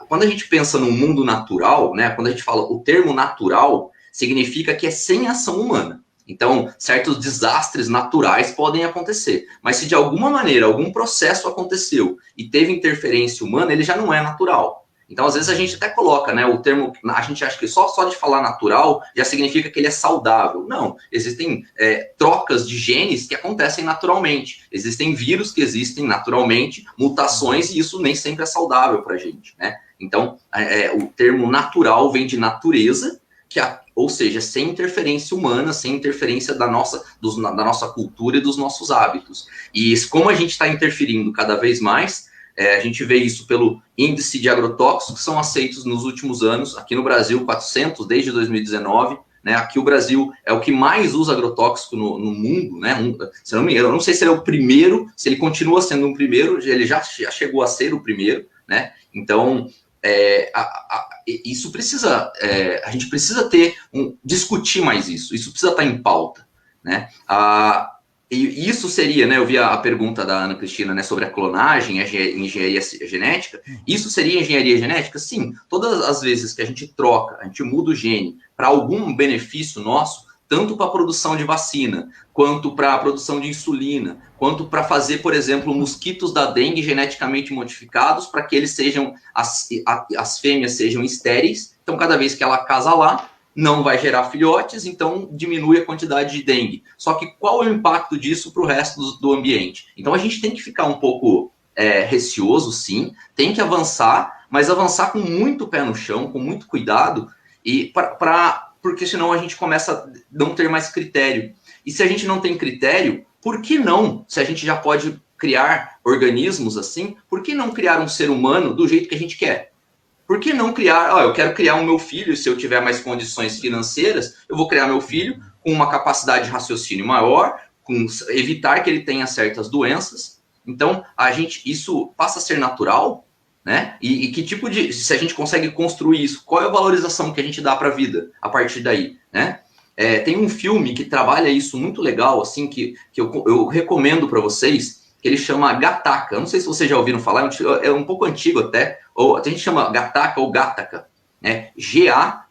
quando a gente pensa no mundo natural, né, quando a gente fala o termo natural, significa que é sem ação humana. Então, certos desastres naturais podem acontecer, mas se de alguma maneira algum processo aconteceu e teve interferência humana, ele já não é natural. Então, às vezes a gente até coloca, né, o termo, a gente acha que só de falar natural já significa que ele é saudável. Não, existem trocas de genes que acontecem naturalmente, existem vírus que existem naturalmente, mutações, e isso nem sempre é saudável para a gente, né? Então, o termo natural vem de natureza, ou seja, sem interferência humana, sem interferência da nossa cultura e dos nossos hábitos. E como a gente está interferindo cada vez mais, a gente vê isso pelo índice de agrotóxicos que são aceitos nos últimos anos. Aqui no Brasil, 400 desde 2019. Né? Aqui o Brasil é o que mais usa agrotóxico no mundo. Né? Se não me engano, eu não sei se ele é o primeiro, se ele continua sendo um primeiro, ele já chegou a ser o primeiro. Né? Então, isso precisa, a gente precisa discutir mais isso precisa estar em pauta, né? E isso seria, né? Eu vi a pergunta da Ana Cristina, né, sobre a clonagem, a engenharia genética. Isso seria engenharia genética? Sim. Todas as vezes que a gente muda o gene para algum benefício nosso, tanto para a produção de vacina, quanto para a produção de insulina, quanto para fazer, por exemplo, mosquitos da dengue geneticamente modificados para que eles sejam, as fêmeas sejam estéreis. Então, cada vez que ela acasalar, não vai gerar filhotes, então diminui a quantidade de dengue. Só que qual é o impacto disso para o resto do ambiente? Então, a gente tem que ficar um pouco receoso, sim, tem que avançar, mas avançar com muito pé no chão, com muito cuidado, e porque senão a gente começa a não ter mais critério. E se a gente não tem critério, por que não? Se a gente já pode criar organismos assim, por que não criar um ser humano do jeito que a gente quer? Por que não criar? Eu quero criar o meu filho, se eu tiver mais condições financeiras, eu vou criar meu filho com uma capacidade de raciocínio maior, evitar que ele tenha certas doenças. Então, isso passa a ser natural, né? E que tipo se a gente consegue construir isso, qual é a valorização que a gente dá para a vida a partir daí, né? Tem um filme que trabalha isso muito legal, assim, que eu recomendo para vocês, que ele chama Gattaca. Eu não sei se vocês já ouviram falar, é um pouco antigo até, ou a gente chama Gattaca ou Gattaca, né? Gattaca.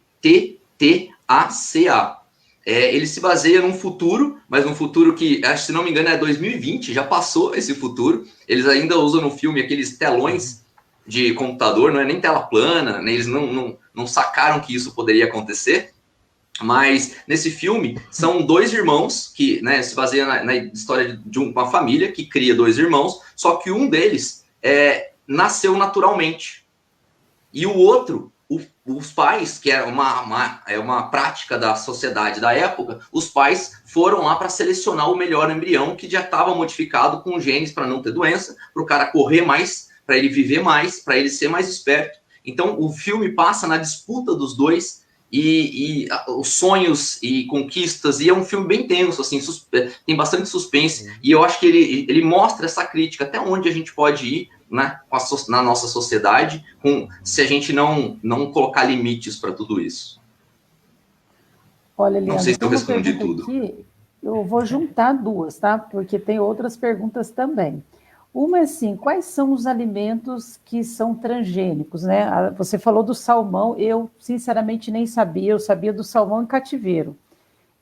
Ele se baseia num futuro, mas um futuro que, se não me engano, é 2020, já passou esse futuro. Eles ainda usam no filme aqueles telões de computador, não é nem tela plana, né? Eles não sacaram que isso poderia acontecer. Mas nesse filme são dois irmãos que, né, se baseia na história de uma família que cria dois irmãos, só que um deles nasceu naturalmente. E o outro, os pais, que é uma prática da sociedade da época, os pais foram lá para selecionar o melhor embrião que já estava modificado com genes para não ter doença, para o cara correr mais, para ele viver mais, para ele ser mais esperto. Então o filme passa na disputa dos dois, e os sonhos e conquistas, e é um filme bem tenso, assim, tem bastante suspense, e eu acho que ele mostra essa crítica, até onde a gente pode ir né, na nossa sociedade, se a gente não colocar limites para tudo isso. Olha, Não sei Leandro, se tem eu uma respondi pergunta tudo. aqui, eu vou juntar duas, tá? Porque tem outras perguntas também. Uma é assim, quais são os alimentos que são transgênicos, né? Você falou do salmão, eu sinceramente nem sabia, eu sabia do salmão em cativeiro.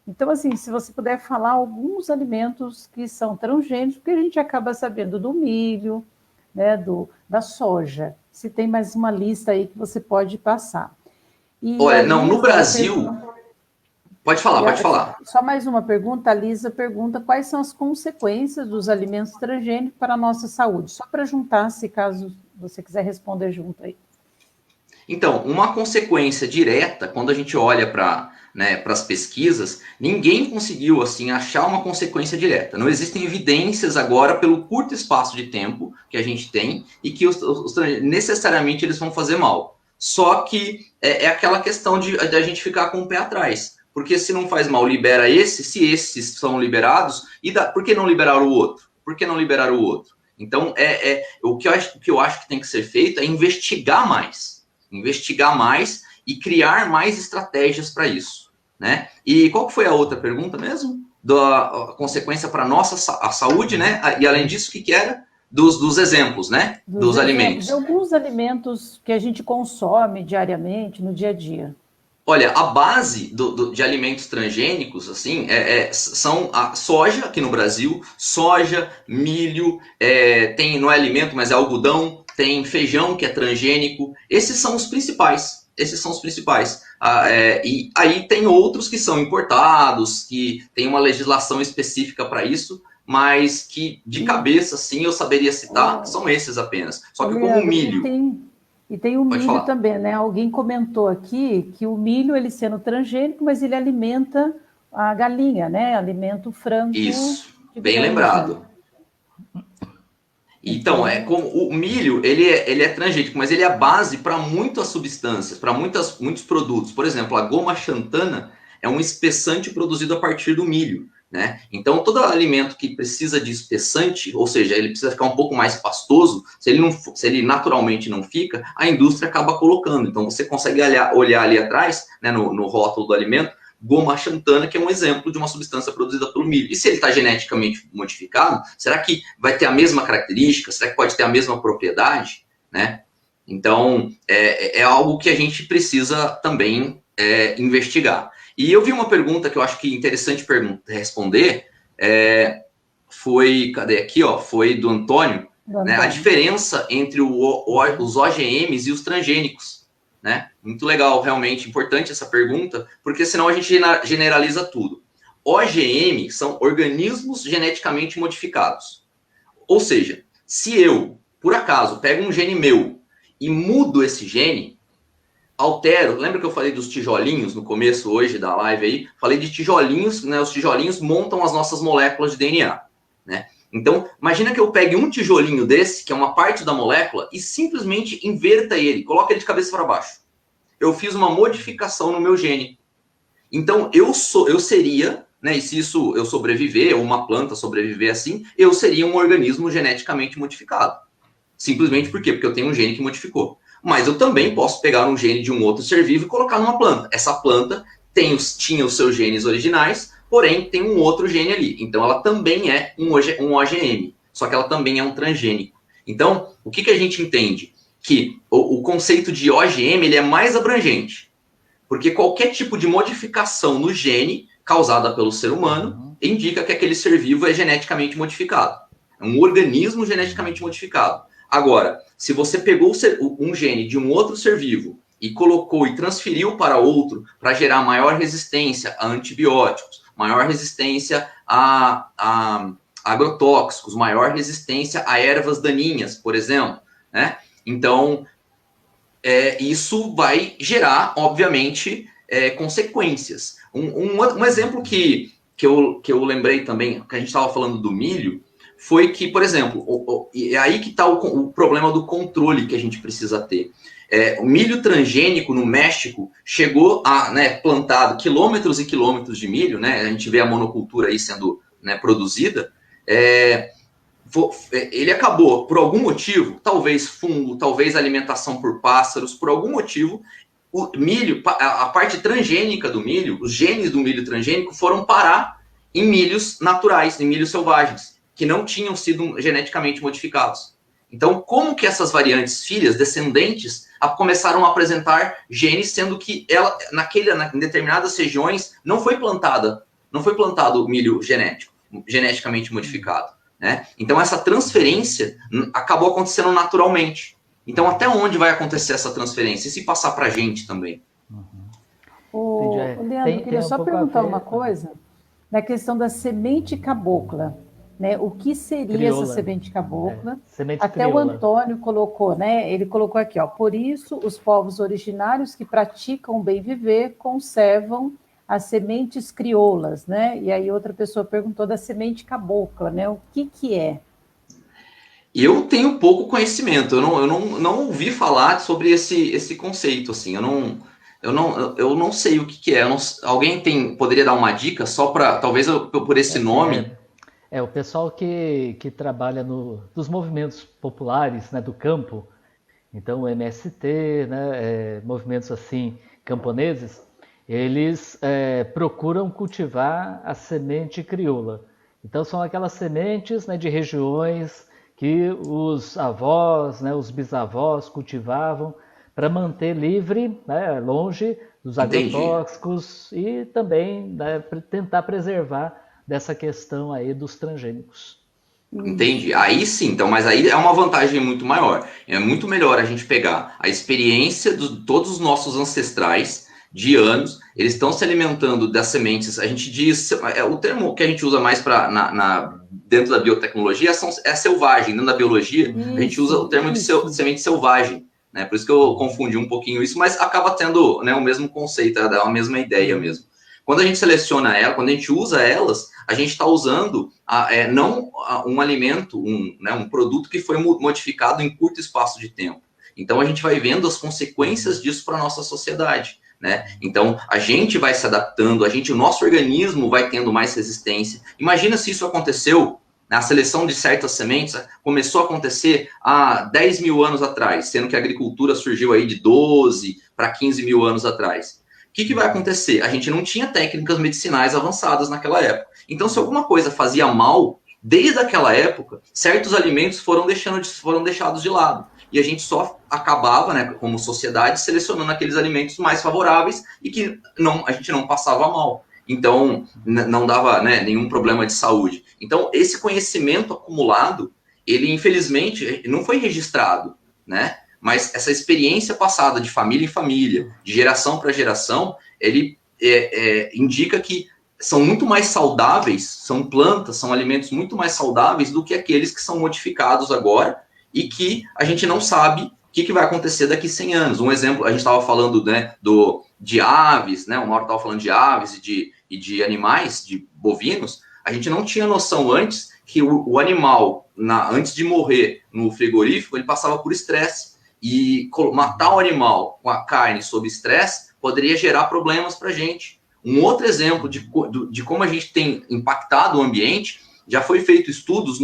Então, assim, se você puder falar alguns alimentos que são transgênicos, porque a gente acaba sabendo do milho, né, da soja. Se tem mais uma lista aí que você pode passar. E a Olha, não, no Lisa, ela Brasil, pergunta, pode falar, pode falar. só mais uma pergunta, a Lisa pergunta quais são as consequências dos alimentos transgênicos para a nossa saúde. Só para juntar, se caso você quiser responder junto aí. Então, uma consequência direta, quando a gente olha para, né, as pesquisas, ninguém conseguiu assim achar uma consequência direta. Não existem evidências agora pelo curto espaço de tempo que a gente tem e que necessariamente eles vão fazer mal. Só que é aquela questão de a gente ficar com o pé atrás. Porque se não faz mal, libera esse, se esses são liberados, por que não liberar o outro? Por que não liberar o outro? Então, o que eu acho que tem que ser feito é investigar mais e criar mais estratégias para isso, né? E qual foi a outra pergunta mesmo? Da consequência para a nossa saúde, né? E além disso, o que era? Dos exemplos, né? Dos alimentos. De alguns alimentos que a gente consome diariamente, no dia a dia. Olha, a base de alimentos transgênicos, assim, são a soja aqui no Brasil, soja, milho, não é alimento, mas é algodão, tem feijão que é transgênico. Esses são os principais. E aí tem outros que são importados, que tem uma legislação específica para isso, mas que de cabeça, assim, eu saberia citar, são esses apenas. Só que como o milho... E tem o Pode milho falar. também, né? Alguém comentou aqui que o milho, ele sendo transgênico, mas ele alimenta a galinha, né? Alimenta o frango Isso, de bem granja. lembrado. Então, como o milho, ele é transgênico, mas ele é a base para muitas substâncias, para muitos produtos. Por exemplo, a goma xantana é um espessante produzido a partir do milho, né? Então, todo alimento que precisa de espessante, ou seja, ele precisa ficar um pouco mais pastoso, se ele naturalmente não fica, a indústria acaba colocando. Então, você consegue olhar ali atrás, né, no rótulo do alimento, goma xantana, que é um exemplo de uma substância produzida pelo milho. E se ele está geneticamente modificado, será que vai ter a mesma característica? Será que pode ter a mesma propriedade? Né? Então, é algo que a gente precisa também investigar. E eu vi uma pergunta que eu acho que é interessante responder, cadê aqui, ó, foi do Antônio, né, a diferença entre os OGMs e os transgênicos. Né? Muito legal, realmente importante essa pergunta, porque senão a gente generaliza tudo. OGM são organismos geneticamente modificados. Ou seja, se eu, por acaso, pego um gene meu e mudo esse gene, altero, lembra que eu falei dos tijolinhos no começo hoje da live aí? Falei de tijolinhos, né? Os tijolinhos montam as nossas moléculas de DNA, né? Então, imagina que eu pegue um tijolinho desse, que é uma parte da molécula, e simplesmente inverta ele, coloca ele de cabeça para baixo. Eu fiz uma modificação no meu gene. Então, eu seria, né, e se isso eu sobreviver, ou uma planta sobreviver assim, eu seria um organismo geneticamente modificado. Simplesmente por quê? Porque eu tenho um gene que modificou. Mas eu também posso pegar um gene de um outro ser vivo e colocar numa planta. Essa planta tinha os seus genes originais, porém tem um outro gene ali. Então ela também é um OGM, só que ela também é um transgênico. Então, o que a gente entende? Que o conceito de OGM ele é mais abrangente, porque qualquer tipo de modificação no gene causada pelo ser humano indica que aquele ser vivo é geneticamente modificado. É um organismo geneticamente modificado. Agora, se você pegou um gene de um outro ser vivo e colocou e transferiu para outro para gerar maior resistência a antibióticos, maior resistência a agrotóxicos, maior resistência a ervas daninhas, por exemplo, né? Então, isso vai gerar, obviamente, consequências. Um exemplo que eu lembrei também, que a gente estava falando do milho, foi que, por exemplo, é aí que está o problema do controle que a gente precisa ter. O milho transgênico no México chegou a, né, plantado quilômetros e quilômetros de milho, né? A gente vê a monocultura aí sendo, né, produzida, ele acabou por algum motivo, talvez fungo, talvez alimentação por pássaros, por algum motivo, o milho, a parte transgênica do milho, os genes do milho transgênico foram parar em milhos naturais, em milhos selvagens, que não tinham sido geneticamente modificados. Então, como que essas variantes filhas, descendentes, começaram a apresentar genes, sendo que ela, em determinadas regiões, não foi plantado o milho geneticamente modificado, né? Então, essa transferência acabou acontecendo naturalmente. Então, até onde vai acontecer essa transferência? E se passar para a gente também? Leandro, eu queria só perguntar uma coisa na questão da semente cabocla. Né? O que seria crioula, essa semente cabocla? Semente até crioula. O Antônio colocou, né? Ele colocou aqui, ó. Por isso, os povos originários que praticam o bem viver conservam as sementes crioulas, né? E aí outra pessoa perguntou da semente cabocla, né? O que é? Eu tenho pouco conhecimento. Eu não ouvi falar sobre esse conceito, assim. Eu não sei o que é. Alguém poderia dar uma dica só para, talvez por esse nome. O pessoal que trabalha nos movimentos populares, né, do campo, então o MST, né, movimentos assim camponeses, eles procuram cultivar a semente crioula. Então são aquelas sementes, né, de regiões que os avós, né, os bisavós cultivavam para manter livre, né, longe dos agrotóxicos e também, né, tentar preservar dessa questão aí dos transgênicos. Entendi. Aí sim, então, mas aí é uma vantagem muito maior. É muito melhor a gente pegar a experiência de todos os nossos ancestrais de anos, eles estão se alimentando das sementes. A gente diz, o termo que a gente usa mais dentro da biotecnologia é selvagem. Dentro da biologia, a gente usa o termo de semente selvagem. Né? Por isso que eu confundi um pouquinho isso, mas acaba tendo, né, o mesmo conceito, a mesma ideia mesmo. Quando a gente seleciona ela, quando a gente usa elas, a gente está usando não um alimento, um produto que foi modificado em curto espaço de tempo. Então, a gente vai vendo as consequências disso para a nossa sociedade. Né? Então, a gente vai se adaptando, o nosso organismo vai tendo mais resistência. Imagina se isso aconteceu, a seleção de certas sementes começou a acontecer há 10 mil anos atrás, sendo que a agricultura surgiu aí de 12 para 15 mil anos atrás. O que vai acontecer? A gente não tinha técnicas medicinais avançadas naquela época. Então, se alguma coisa fazia mal, desde aquela época, certos alimentos foram deixados de lado. E a gente só acabava, né, como sociedade, selecionando aqueles alimentos mais favoráveis e que a gente não passava mal. Então, não dava, né, nenhum problema de saúde. Então, esse conhecimento acumulado, ele, infelizmente, não foi registrado, né? Mas essa experiência passada de família em família, de geração para geração, ele indica que são muito mais saudáveis, são plantas, são alimentos muito mais saudáveis do que aqueles que são modificados agora e que a gente não sabe o que vai acontecer daqui 100 anos. Um exemplo, a gente estava falando, né, de aves, né, o Mauro estava falando de aves e de animais, de bovinos. A gente não tinha noção antes que o animal, antes de morrer no frigorífico, ele passava por estresse. E matar o animal com a carne sob estresse poderia gerar problemas para a gente. Um outro exemplo de como a gente tem impactado o ambiente, já foi feito estudos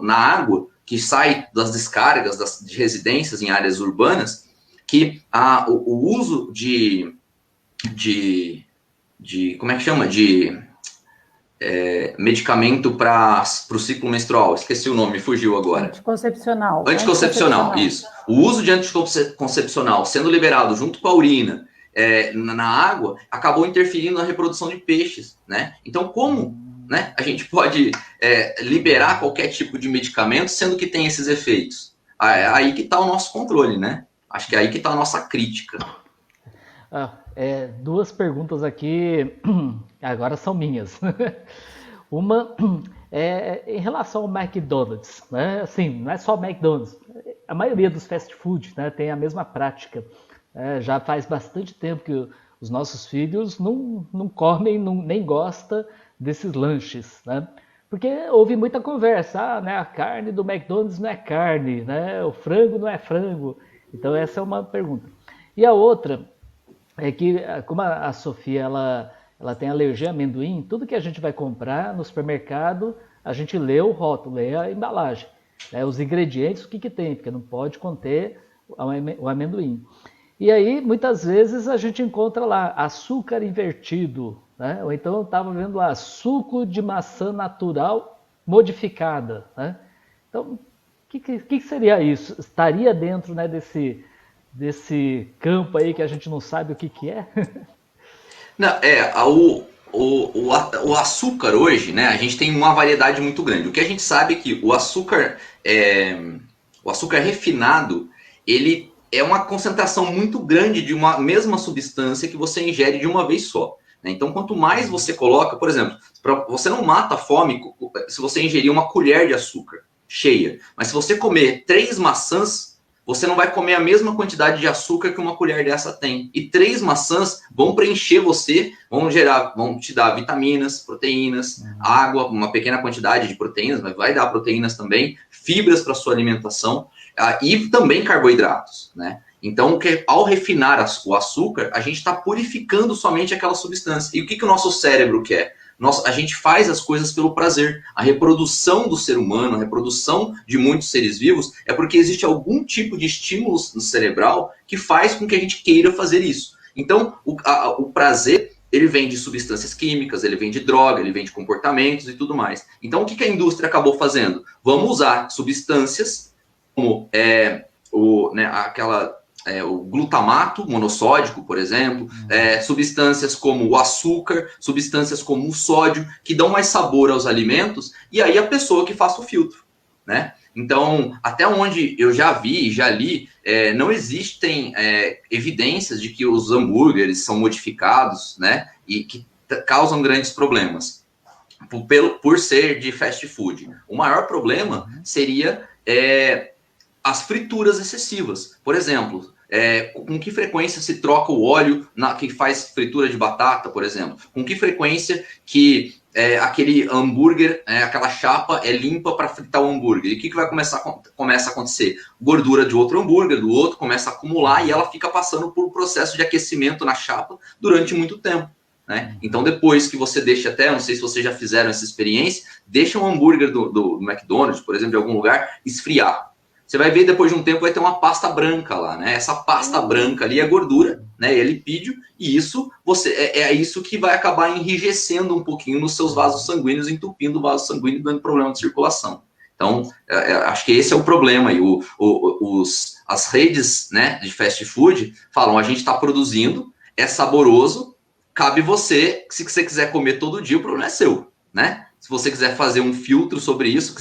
na água que sai das descargas de residências em áreas urbanas, que o uso de como é que chama? Medicamento para o ciclo menstrual, esqueci o nome, fugiu agora. Anticoncepcional, isso. O uso de anticoncepcional sendo liberado junto com a urina na água acabou interferindo na reprodução de peixes, né? Então, como, né, a gente pode liberar qualquer tipo de medicamento sendo que tem esses efeitos? Aí que está o nosso controle, né? Acho que é aí que está a nossa crítica. Duas perguntas aqui, agora são minhas. Uma em relação ao McDonald's, né? Assim, não é só o McDonald's, a maioria dos fast food, né, tem a mesma prática. Já faz bastante tempo que os nossos filhos não comem, nem gostam desses lanches, né? Porque houve muita conversa, né, a carne do McDonald's não é carne, né, o frango não é frango. Então essa é uma pergunta. E a outra é que, como a Sofia ela tem alergia a amendoim, tudo que a gente vai comprar no supermercado, a gente lê o rótulo, lê a embalagem, né? Os ingredientes, o que tem, porque não pode conter o amendoim. E aí, muitas vezes, a gente encontra lá açúcar invertido, né? Ou então eu estava vendo lá suco de maçã natural modificada, né? Então, o que seria isso? Estaria dentro, né, desse campo aí que a gente não sabe o que é? Não, o açúcar hoje, né? A gente tem uma variedade muito grande. O que a gente sabe é que o açúcar refinado, ele é uma concentração muito grande de uma mesma substância que você ingere de uma vez só. Né? Então, quanto mais você coloca, por exemplo, você não mata a fome se você ingerir uma colher de açúcar cheia. Mas se você comer 3 maçãs, você não vai comer a mesma quantidade de açúcar que uma colher dessa tem. E 3 maçãs vão preencher você, vão te dar vitaminas, proteínas, água, uma pequena quantidade de proteínas, mas vai dar proteínas também, fibras para sua alimentação e também carboidratos, né? Então, ao refinar o açúcar, a gente está purificando somente aquela substância. E o que o nosso cérebro quer? A gente faz as coisas pelo prazer. A reprodução do ser humano, a reprodução de muitos seres vivos, é porque existe algum tipo de estímulo no cerebral que faz com que a gente queira fazer isso. Então, o prazer, ele vem de substâncias químicas, ele vem de droga, ele vem de comportamentos e tudo mais. Então, o que a indústria acabou fazendo? Vamos usar substâncias como o glutamato monossódico, por exemplo, substâncias como o açúcar, substâncias como o sódio, que dão mais sabor aos alimentos, e aí a pessoa que faça o filtro, né? Então, até onde eu já vi, já li, não existem evidências de que os hambúrgueres são modificados, né? E que causam grandes problemas por ser de fast food. O maior problema seria as frituras excessivas. Por exemplo, com que frequência se troca o óleo que faz fritura de batata, por exemplo? Com que frequência que aquele hambúrguer, aquela chapa é limpa para fritar o hambúrguer? E o que vai começa a acontecer? Gordura de outro hambúrguer, do outro, começa a acumular e ela fica passando por um processo de aquecimento na chapa durante muito tempo. Né? Então, depois que você deixa não sei se vocês já fizeram essa experiência, deixa um hambúrguer do McDonald's, por exemplo, de algum lugar, esfriar. Você vai ver, depois de um tempo, vai ter uma pasta branca lá, né? Essa pasta branca ali é gordura, né? É lipídio, e isso é isso que vai acabar enrijecendo um pouquinho nos seus vasos sanguíneos, entupindo o vaso sanguíneo, dando problema de circulação. Então, acho que esse é o problema. E as redes, né, de fast food falam, a gente está produzindo, é saboroso, cabe você, se você quiser comer todo dia, o problema é seu, né? Se você quiser fazer um filtro sobre isso,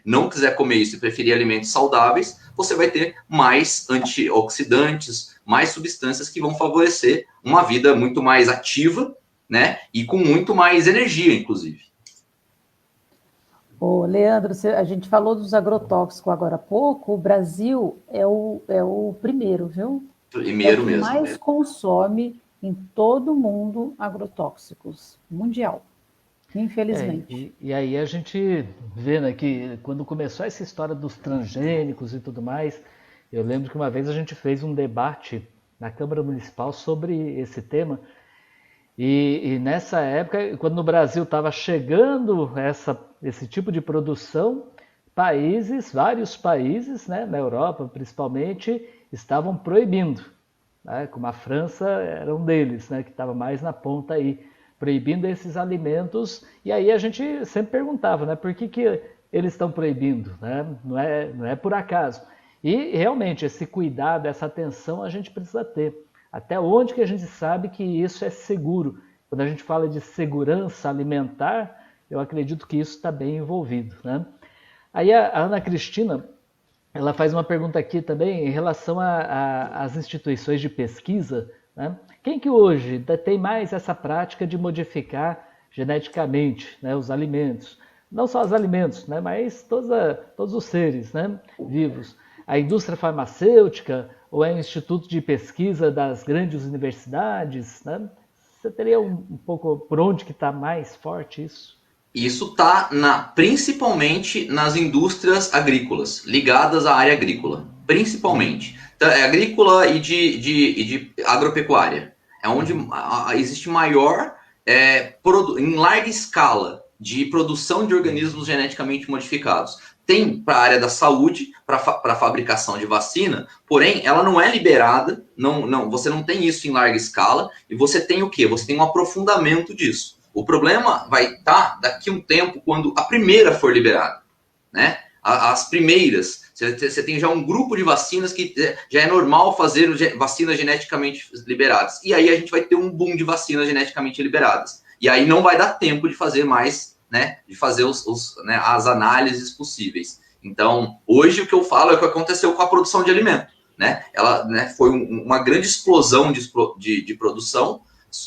não quiser comer isso e preferir alimentos saudáveis, você vai ter mais antioxidantes, mais substâncias que vão favorecer uma vida muito mais ativa, né? E com muito mais energia, inclusive. Ô, Leandro, a gente falou dos agrotóxicos agora há pouco. O Brasil é o primeiro, viu? Primeiro mesmo. Mais consome em todo o mundo agrotóxicos, mundial. Infelizmente. E aí a gente vê, né, que quando começou essa história dos transgênicos e tudo mais, eu lembro que uma vez a gente fez um debate na Câmara Municipal sobre esse tema, e nessa época, quando no Brasil estava chegando esse tipo de produção, vários países, né, na Europa principalmente, estavam proibindo, né, como a França era um deles, né, que estava mais na ponta aí, proibindo esses alimentos, e aí a gente sempre perguntava, né, por que eles estão proibindo, né? Não é por acaso. E realmente esse cuidado, essa atenção a gente precisa ter. Até onde que a gente sabe que isso é seguro? Quando a gente fala de segurança alimentar, eu acredito que isso está bem envolvido, né? Aí a Ana Cristina, ela faz uma pergunta aqui também em relação às instituições de pesquisa, né? Quem que hoje tem mais essa prática de modificar geneticamente, né, os alimentos? Não só os alimentos, né, mas todos os seres, né, vivos. A indústria farmacêutica ou é o instituto de pesquisa das grandes universidades? Né? Você teria um pouco por onde que está mais forte isso? Isso está principalmente nas indústrias agrícolas, ligadas à área agrícola, principalmente. Agrícola e de agropecuária. É onde existe maior, em larga escala, de produção de organismos geneticamente modificados. Tem para a área da saúde, para a fabricação de vacina, porém, ela não é liberada, você não tem isso em larga escala, e você tem o quê? Você tem um aprofundamento disso. O problema vai estar daqui a um tempo, quando a primeira for liberada, né? As primeiras, você tem já um grupo de vacinas que já é normal fazer vacinas geneticamente liberadas. E aí a gente vai ter um boom de vacinas geneticamente liberadas. E aí não vai dar tempo de fazer mais, né? De fazer as análises possíveis. Então, hoje o que eu falo é o que aconteceu com a produção de alimento, né? Ela, né, foi uma grande explosão de produção.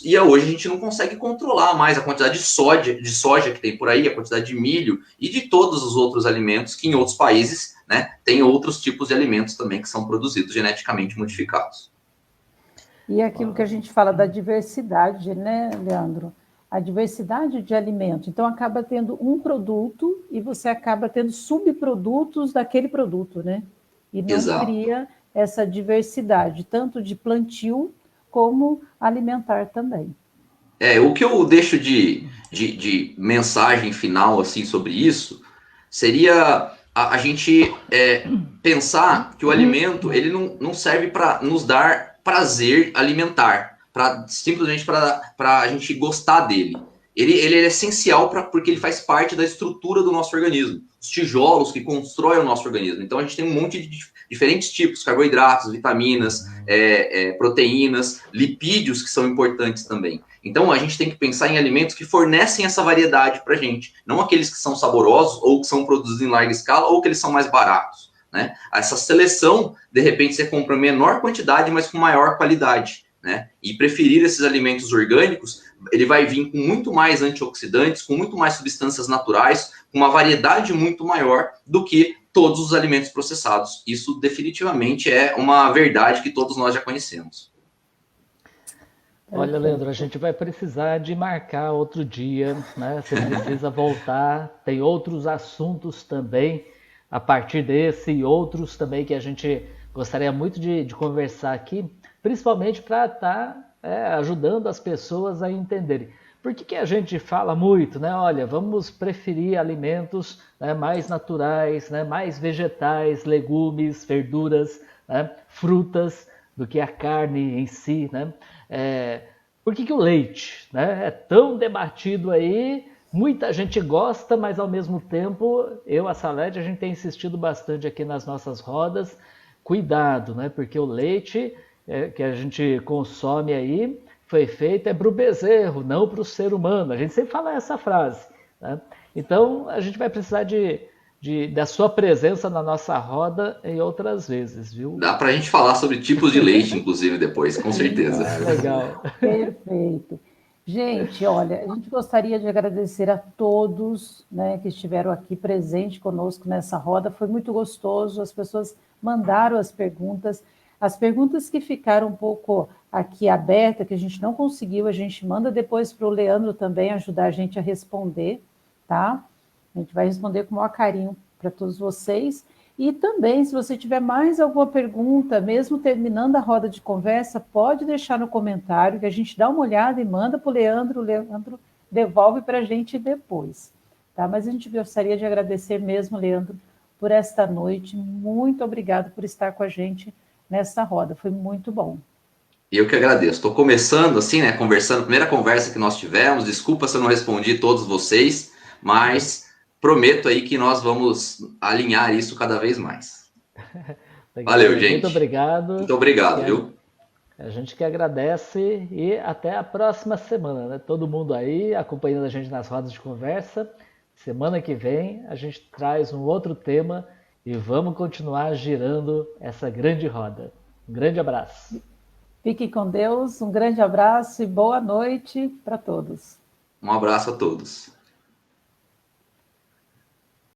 E hoje a gente não consegue controlar mais a quantidade de soja que tem por aí, a quantidade de milho e de todos os outros alimentos que em outros países, né, tem outros tipos de alimentos também que são produzidos geneticamente modificados. E aquilo que a gente fala da diversidade, né, Leandro? A diversidade de alimentos. Então, acaba tendo um produto e você acaba tendo subprodutos daquele produto, né? E não Exato. cria essa diversidade, tanto de plantio como alimentar também. O que eu deixo de mensagem final assim sobre isso seria a gente pensar que o alimento ele não serve para nos dar prazer alimentar, simplesmente para a gente gostar dele. Ele é essencial porque ele faz parte da estrutura do nosso organismo, os tijolos que constroem o nosso organismo. Então a gente tem um monte de diferentes tipos, carboidratos, vitaminas, proteínas, lipídios que são importantes também. Então a gente tem que pensar em alimentos que fornecem essa variedade para a gente, não aqueles que são saborosos ou que são produzidos em larga escala ou que eles são mais baratos, né? Essa seleção, de repente, você compra menor quantidade, mas com maior qualidade, né? E preferir esses alimentos orgânicos, ele vai vir com muito mais antioxidantes, com muito mais substâncias naturais, com uma variedade muito maior do que todos os alimentos processados. Isso definitivamente é uma verdade que todos nós já conhecemos. Olha, Leandro, a gente vai precisar de marcar outro dia, né? Você precisa voltar, tem outros assuntos também, a partir desse e outros também que a gente gostaria muito de conversar aqui, principalmente para estar ajudando as pessoas a entenderem. Por que a gente fala muito, né? Olha, vamos preferir alimentos, né, mais naturais, né, mais vegetais, legumes, verduras, né, frutas, do que a carne em si, né? Por que o leite, né, é tão debatido aí? Muita gente gosta, mas ao mesmo tempo, a Salete, a gente tem insistido bastante aqui nas nossas rodas, cuidado, né? Porque o leite que a gente consome aí foi feito para o bezerro, não para o ser humano. A gente sempre fala essa frase, né? Então, a gente vai precisar da sua presença na nossa roda em outras vezes, viu? Dá para a gente falar sobre tipos de leite, inclusive, depois, com certeza. Legal. Perfeito. Gente, olha, a gente gostaria de agradecer a todos, né, que estiveram aqui presentes conosco nessa roda. Foi muito gostoso, as pessoas mandaram as perguntas que ficaram um pouco aqui abertas, que a gente não conseguiu, a gente manda depois para o Leandro também ajudar a gente a responder, tá? A gente vai responder com o maior carinho para todos vocês. E também, se você tiver mais alguma pergunta, mesmo terminando a roda de conversa, pode deixar no comentário, que a gente dá uma olhada e manda para o Leandro devolve para a gente depois. Tá? Mas a gente gostaria de agradecer mesmo, Leandro, por esta noite. Muito obrigado por estar com a gente nessa roda, foi muito bom. Eu que agradeço. Estou começando assim, né, conversando, primeira conversa que nós tivemos, desculpa se eu não respondi todos vocês, mas prometo aí que nós vamos alinhar isso cada vez mais. Legal. Valeu, gente. Muito obrigado. Muito obrigado, viu? A gente que agradece e até a próxima semana, né? Todo mundo aí acompanhando a gente nas rodas de conversa. Semana que vem a gente traz um outro tema e vamos continuar girando essa grande roda. Um grande abraço. Fique com Deus, um grande abraço e boa noite para todos. Um abraço a todos.